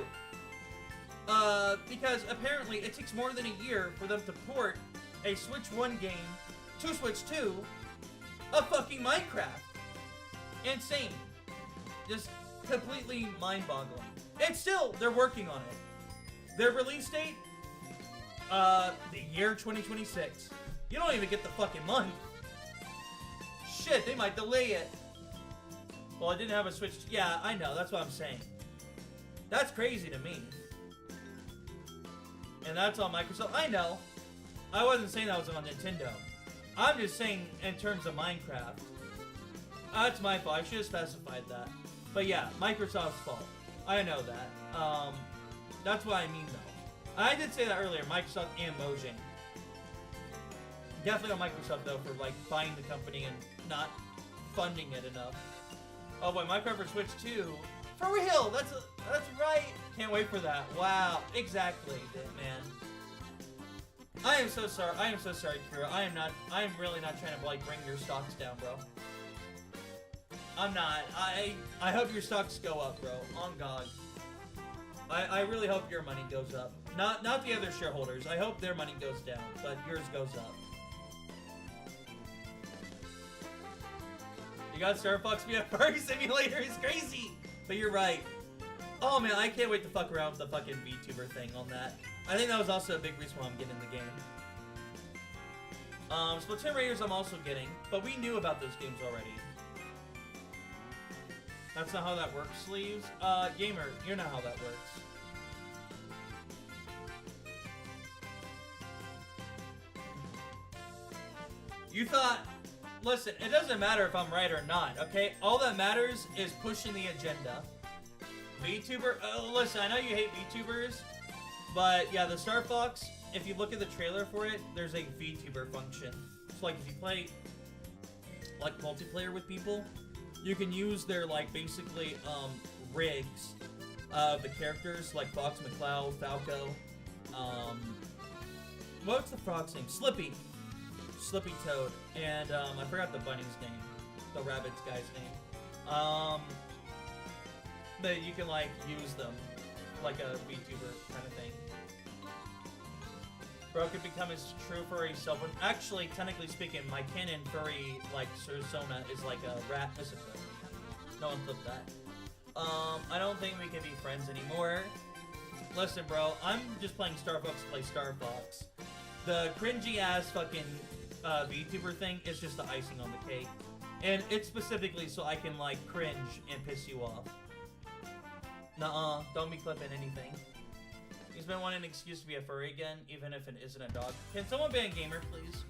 Because apparently it takes more than a year for them to port a Switch 1 game to Switch 2 of fucking Minecraft. Insane. Just completely mind-boggling. And still, they're working on it. Their release date? The year 2026. You don't even get the fucking month. Shit, they might delay it. Well, I didn't have a Switch. Yeah, I know. That's what I'm saying. That's crazy to me. And that's on Microsoft. I know. I wasn't saying that was on Nintendo. I'm just saying in terms of Minecraft. That's my fault. I should have specified that. But yeah, Microsoft's fault. I know that. That's what I mean, though. I did say that earlier. Microsoft and Mojang. Definitely on Microsoft, though, for like buying the company and not funding it enough. Oh boy, Minecraft for Switch 2. For real! That's right! Can't wait for that. Wow. Exactly, man. I am so sorry. I am so sorry, Kira. I am really not trying to like bring your stocks down, bro. I'm not. I hope your stocks go up, bro. On God. I really hope your money goes up. Not the other shareholders. I hope their money goes down, but yours goes up. You got Star Fox be a furry simulator. It's crazy. But you're right. Oh man, I can't wait to fuck around with the fucking VTuber thing on that. I think that was also a big reason why I'm getting the game. Splatoon Raiders I'm also getting, but we knew about those games already. That's not how that works, Sleeves. Gamer, you know how that works. You thought... Listen, it doesn't matter if I'm right or not, okay? All that matters is pushing the agenda. VTuber... listen, I know you hate VTubers, but yeah, the Star Fox, if you look at the trailer for it, there's a VTuber function. So like if you play like multiplayer with people, you can use their like basically rigs of the characters like Fox McCloud, Falco, what's the frog's name? Slippy Toad, and I forgot the bunny's name, the rabbit's guy's name. But you can like use them like a VTuber kind of thing. Bro could become his true furry self. Actually, technically speaking, my canon furry like persona is like a rat discipline. No one flipped that. I don't think we can be friends anymore. Listen, bro, I'm just playing Star Fox to play Star Fox. The cringy ass fucking VTuber thing is just the icing on the cake. And it's specifically so I can like cringe and piss you off. Nuh-uh, don't be clipping anything. He's been wanting an excuse to be a furry again, even if it isn't a dog. Can someone ban Gamer, please?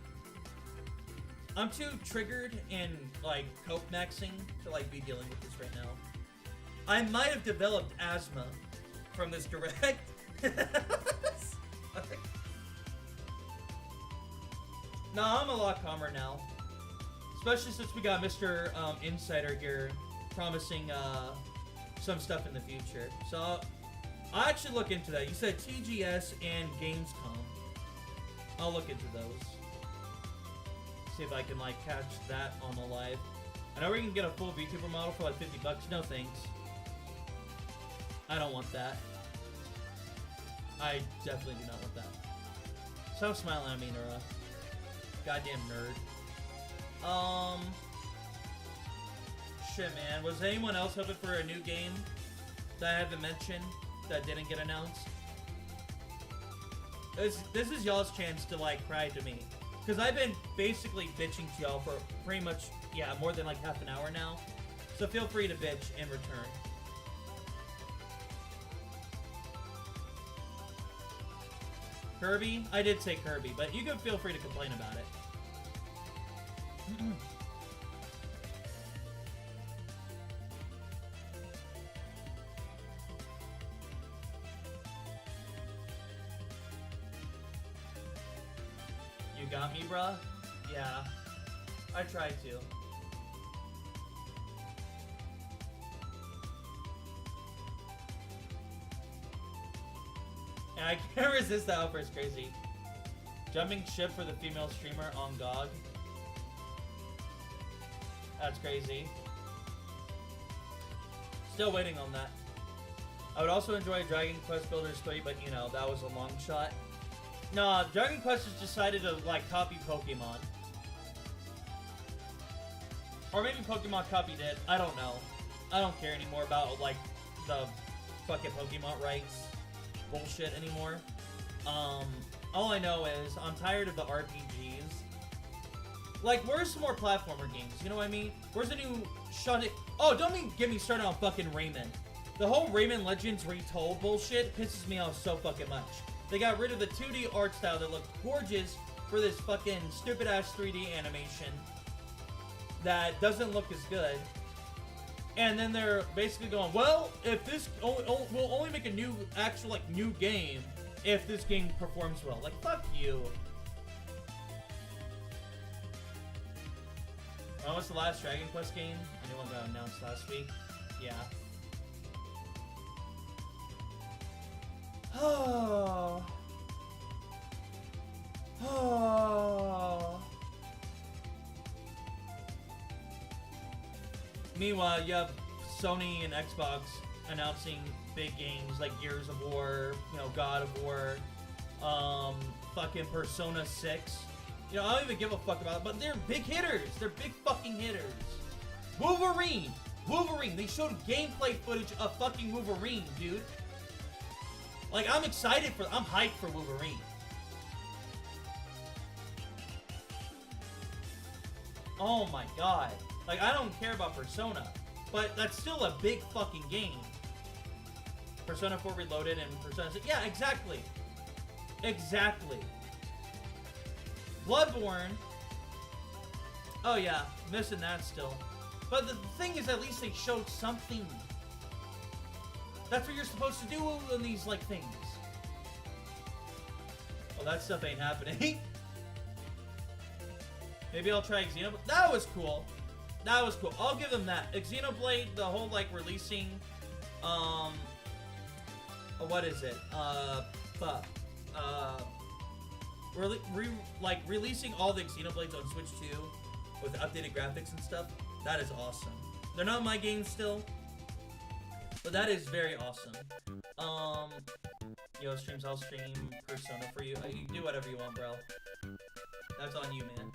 I'm too triggered and like cope maxing to like be dealing with this right now. I might have developed asthma from this direct. Nah, I'm a lot calmer now. Especially since we got Mr. Insider here promising some stuff in the future. So I'll actually look into that. You said TGS and Gamescom. I'll look into those. See if I can like catch that on the live. I know we can get a full VTuber model for like $50. No thanks. I don't want that. I definitely do not want that. Stop smiling at me, Nora. Goddamn nerd. Shit, man. Was anyone else hoping for a new game that I haven't mentioned that didn't get announced? This is y'all's chance to like cry to me, because I've been basically bitching to y'all for pretty much, yeah, more than like half an hour now. So feel free to bitch in return. Kirby? I did say Kirby, but you can feel free to complain about it. You got me, bruh? Yeah. I tried to. And I can't resist that offer, it's crazy. Jumping ship for the female streamer on GOG. That's crazy. Still waiting on that. I would also enjoy Dragon Quest Builders 3, but you know, that was a long shot. Nah, Dragon Quest has decided to like copy Pokemon. Or maybe Pokemon copied it. I don't know. I don't care anymore about like the fucking Pokemon rights bullshit anymore. All I know is I'm tired of the RPGs. Like, where's some more platformer games? You know what I mean? Where's the new Sonic? Oh, don't get me started on fucking Rayman. The whole Rayman Legends Retold bullshit pisses me off so fucking much. They got rid of the 2D art style that looked gorgeous for this fucking stupid ass 3D animation that doesn't look as good. And then they're basically going, well, if this we'll only make a new actual like new game if this game performs well. Like, fuck you. When was the last Dragon Quest game? A new one got announced last week. Yeah. Oh. Oh. Meanwhile, you have Sony and Xbox announcing big games like Gears of War, you know, God of War, fucking Persona 6. You know, I don't even give a fuck about it, but they're big hitters. They're big fucking hitters. Wolverine. They showed gameplay footage of fucking Wolverine, dude. Like, I'm hyped for Wolverine. Oh my god. Like, I don't care about Persona, but that's still a big fucking game. Persona 4 Reloaded and Persona 6. Yeah, exactly. Exactly. Bloodborne. Oh yeah, missing that still. But the thing is, at least they showed something. That's what you're supposed to do in these, like, things. Well, that stuff ain't happening. Maybe I'll try Xenoblade. That was cool. That was cool. I'll give them that. Xenoblade, the whole, like, releasing, what is it? Releasing all the Xenoblades on Switch 2 with updated graphics and stuff. That is awesome. They're not my games still, but that is very awesome. Yo, streams, I'll stream Persona for you. You can do whatever you want, bro. That's on you, man.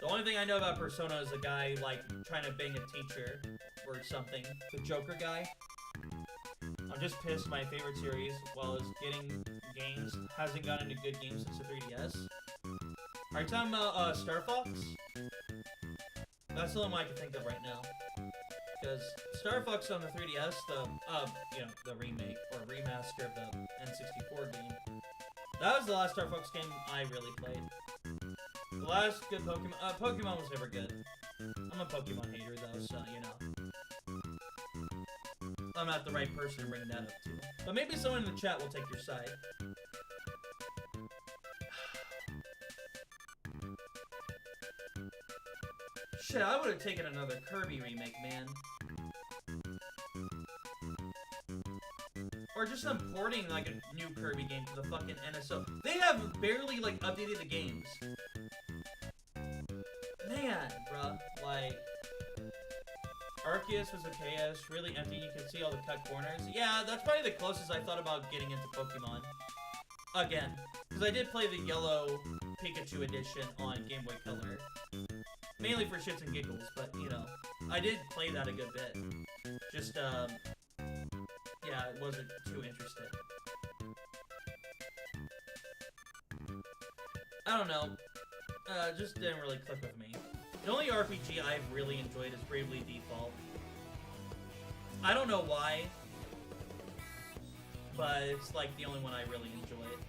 The only thing I know about Persona is a guy, like, trying to bang a teacher or something. The Joker guy. I'm just pissed my favorite series, while it's getting games, hasn't gotten into good games since the 3DS. Are you talking about Star Fox? That's the only one I can think of right now. Because Star Fox on the 3DS, the remake or remaster of the N64 game, that was the last Star Fox game I really played. The last good Pokemon, Pokemon was never good. I'm a Pokemon hater though, so you know. I'm not the right person to bring that up to. But maybe someone in the chat will take your side. Shit, I would have taken another Kirby remake, man. Or just them porting, like, a new Kirby game to the fucking NSO. They have barely, like, updated the games. Man, bruh. Like, Arceus was okay-ish, really empty, you can see all the cut corners. Yeah, that's probably the closest I thought about getting into Pokemon. Again. Because I did play the yellow Pikachu edition on Game Boy Color. Mainly for shits and giggles, but, you know, I did play that a good bit. Just, yeah, it wasn't too interested. I don't know. Just didn't really click with me. The only RPG I've really enjoyed is Bravely Default. I don't know why, but it's like the only one I really enjoyed.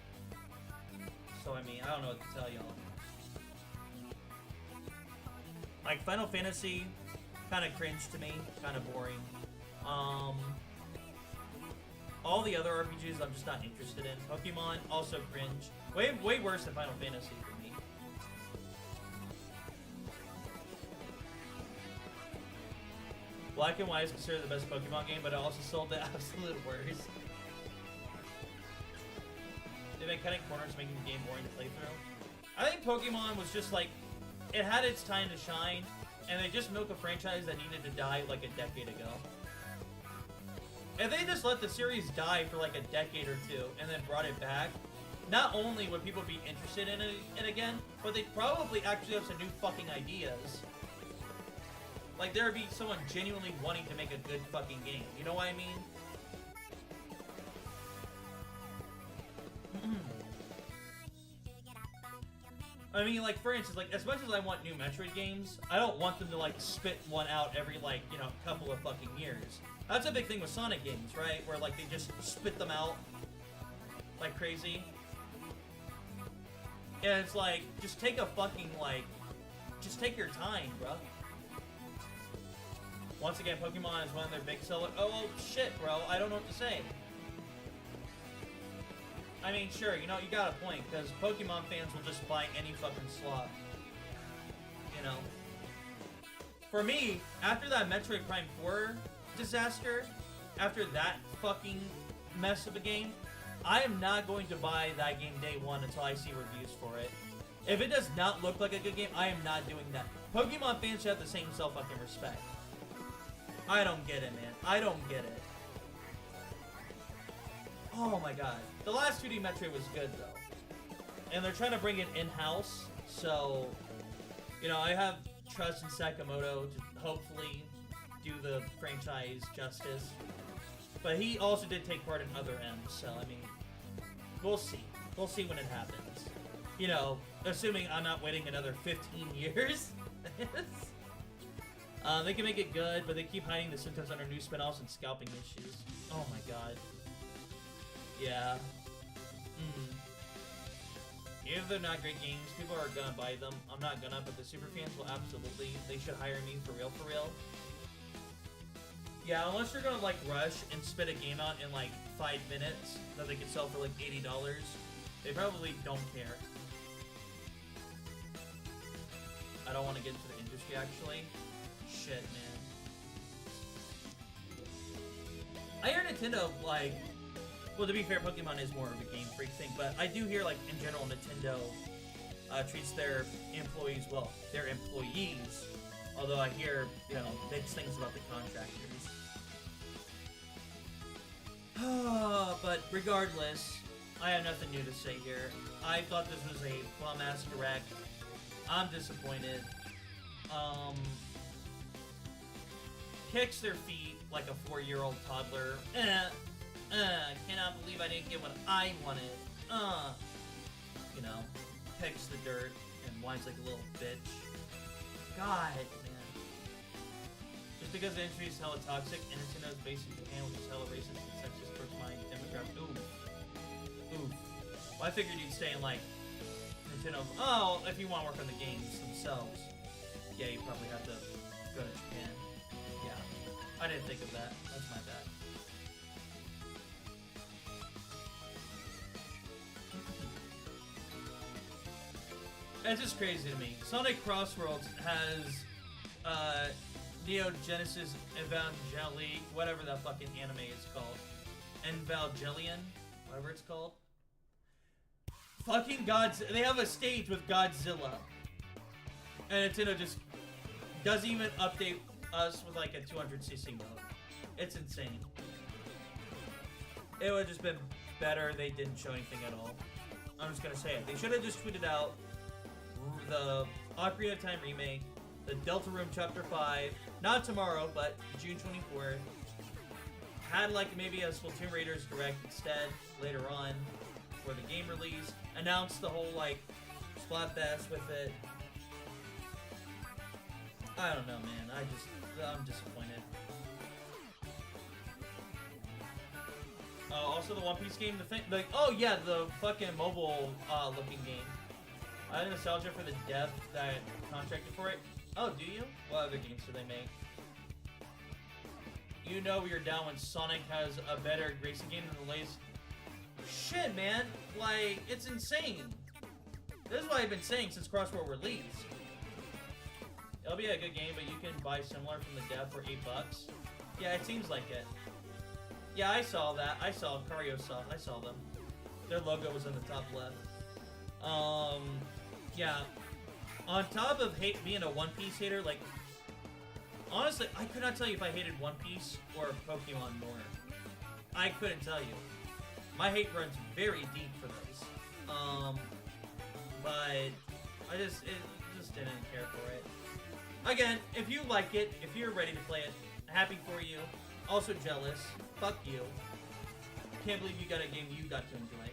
So, I mean, I don't know what to tell y'all. Like, Final Fantasy, kind of cringe to me, kind of boring. All the other RPGs I'm just not interested in. Pokemon, also cringe. Way worse than Final Fantasy for me. Black and White is considered the best Pokemon game, but it also sold the absolute worst. They've been cutting corners, making the game boring to play through. I think Pokemon was just like, it had its time to shine, and they just milked a franchise that needed to die like a decade ago. If they just let the series die for like a decade or two, and then brought it back, not only would people be interested in it again, but they'd probably actually have some new fucking ideas. Like, there would be someone genuinely wanting to make a good fucking game. You know what I mean? I mean, like, for instance, like, as much as I want new Metroid games, I don't want them to, like, spit one out every, like, you know, couple of fucking years. That's a big thing with Sonic games, right? Where, like, they just spit them out like crazy. And it's like, just take a fucking, like, just take your time, bro. Once again, Pokemon is one of their big sellers. Oh, shit, bro. I don't know what to say. I mean, sure, you know, you got a point, because Pokemon fans will just buy any fucking slot. You know? For me, after that Metroid Prime 4 disaster, after that fucking mess of a game, I am not going to buy that game day one until I see reviews for it. If it does not look like a good game, I am not doing that. Pokemon fans should have the same self-fucking respect. I don't get it, man. I don't get it. Oh my god. The last 2D Metroid was good, though. And they're trying to bring it in-house, so... You know, I have trust in Sakamoto to hopefully do the franchise justice. But he also did take part in other M's, so, I mean... We'll see. We'll see when it happens. You know, assuming I'm not waiting another 15 years. They can make it good, but they keep hiding the symptoms under new spin-offs and scalping issues. Oh my god. Yeah. If they're not great games, people are gonna buy them. I'm not gonna, but the super fans will absolutely. They should hire me for real, for real. Yeah, unless you're gonna like rush and spit a game out in like 5 minutes that they could sell for like $80, they probably don't care. I don't want to get into the industry actually. Shit, man. I hear Nintendo like. Well, to be fair, Pokemon is more of a Game Freak thing, but I do hear, like, in general, Nintendo treats their employees well. Their employees, although I hear, you know, mixed things about the contractors. But regardless, I have nothing new to say here. I thought this was a bum-ass direct. I'm disappointed. Kicks their feet like a 4-year-old toddler. Cannot believe I didn't get what I wanted. You know, picks the dirt and whines like a little bitch. God, man. Just because the industry is hella toxic and Nintendo is based in Japan, which is hella racist and sexist towards my demographic. Ooh. Well, I figured you'd stay in, like, Nintendo. Oh, if you want to work on the games themselves. Yeah, you probably have to go to Japan. Yeah. I didn't think of that. That's my bad. It's just crazy to me. Sonic Crossworlds has Neo Genesis Evangelion, whatever that fucking anime is called. Evangelion, whatever it's called. Fucking Godzilla. They have a stage with Godzilla. And Nintendo just doesn't even update us with like a 200cc mode. It's insane. It would have just been better they didn't show anything at all. I'm just gonna say it. They should have just tweeted out the Ocarina of Time remake, the Deltarune Chapter 5, not tomorrow, but June 24th. Had like maybe a Splatoon Raiders Direct instead later on for the game release. Announced the whole like Splatfest with it. I don't know, man. I'm disappointed. Also the One Piece game, oh yeah, the fucking mobile looking game. I had nostalgia for the dev that contracted for it. Oh, do you? What other games do they make? You know you're down when Sonic has a better racing game than the latest. Shit, man. Like, it's insane. This is what I've been saying since Crossworld released. It'll be a good game, but you can buy similar from the dev for $8. Yeah, it seems like it. Yeah, I saw that. I saw Cariosoft. I saw them. Their logo was in the top left. Yeah. On top of being a One Piece hater, like, honestly, I could not tell you if I hated One Piece or Pokemon more. I couldn't tell you. My hate runs very deep for those. But I just didn't care for it. Again, if you like it, if you're ready to play it, happy for you. Also jealous. Fuck you. Can't believe you got a game you got to enjoy.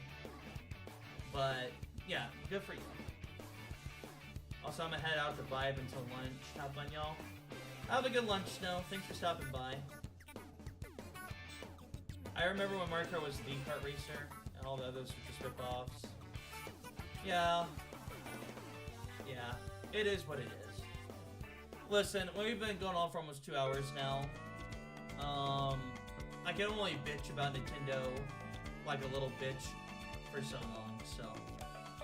But, yeah, good for you. Also, I'm gonna head out to Vibe until lunch. Have fun, y'all. Have a good lunch, Snow. Thanks for stopping by. I remember when Mario Kart was the kart racer, and all the others were just rip-offs. Yeah. Yeah. It is what it is. Listen, we've been going on for almost 2 hours now. I can only bitch about Nintendo like a little bitch for so long, so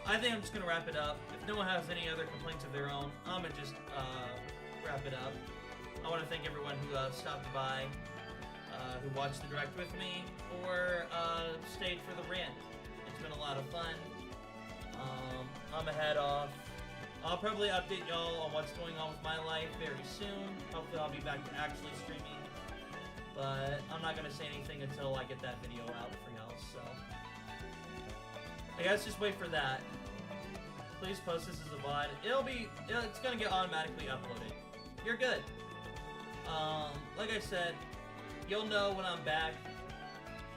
I think I'm just gonna wrap it up. If no one has any other complaints of their own, I'm gonna just wrap it up. I want to thank everyone who stopped by, who watched the direct with me, or stayed for the rant. It's been a lot of fun. I'm gonna head off. I'll probably update y'all on what's going on with my life very soon. Hopefully I'll be back to actually streaming. But I'm not going to say anything until I get that video out for y'all, so I guess just wait for that. Please post this as a VOD. It's going to get automatically uploaded. You're good. Like I said, you'll know when I'm back.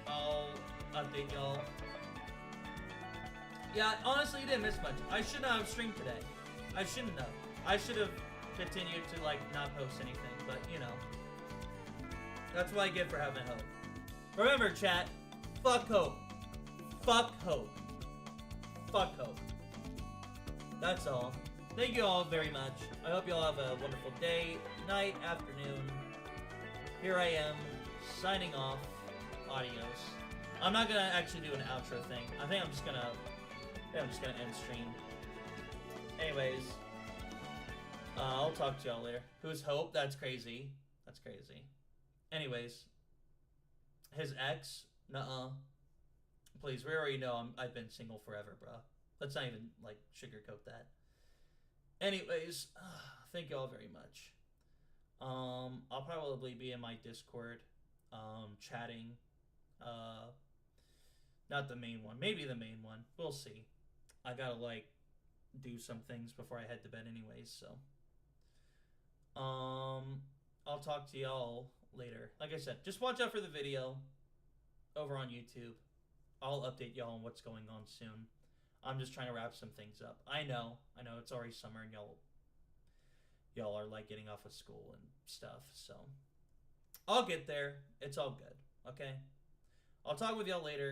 I'll update y'all. Yeah, honestly, you didn't miss much. I should not have streamed today. I shouldn't have. I should have continued to, like, not post anything, but, you know. That's what I get for having hope. Remember, chat, fuck hope. Fuck hope. Fuck hope. That's all. Thank you all very much. I hope you all have a wonderful day, night, afternoon. Here I am, signing off. Adios. I'm not gonna actually do an outro thing. I think I'm just gonna end stream. Anyways, I'll talk to y'all later. Who's Hope? That's crazy. That's crazy. Anyways, his ex? Nuh-uh. Please, we already know I've been single forever, bro. Let's not even, like, sugarcoat that. Anyways, thank you all very much. I'll probably be in my Discord, chatting. Not the main one. Maybe the main one. We'll see. I gotta, like, do some things before I head to bed anyways, so. I'll talk to y'all later. Like I said, just watch out for the video over on YouTube. I'll update y'all on what's going on soon. I'm just trying to wrap some things up. I know it's already summer and y'all are like getting off of school and stuff, so I'll get there. It's all good, okay? I'll talk with y'all later.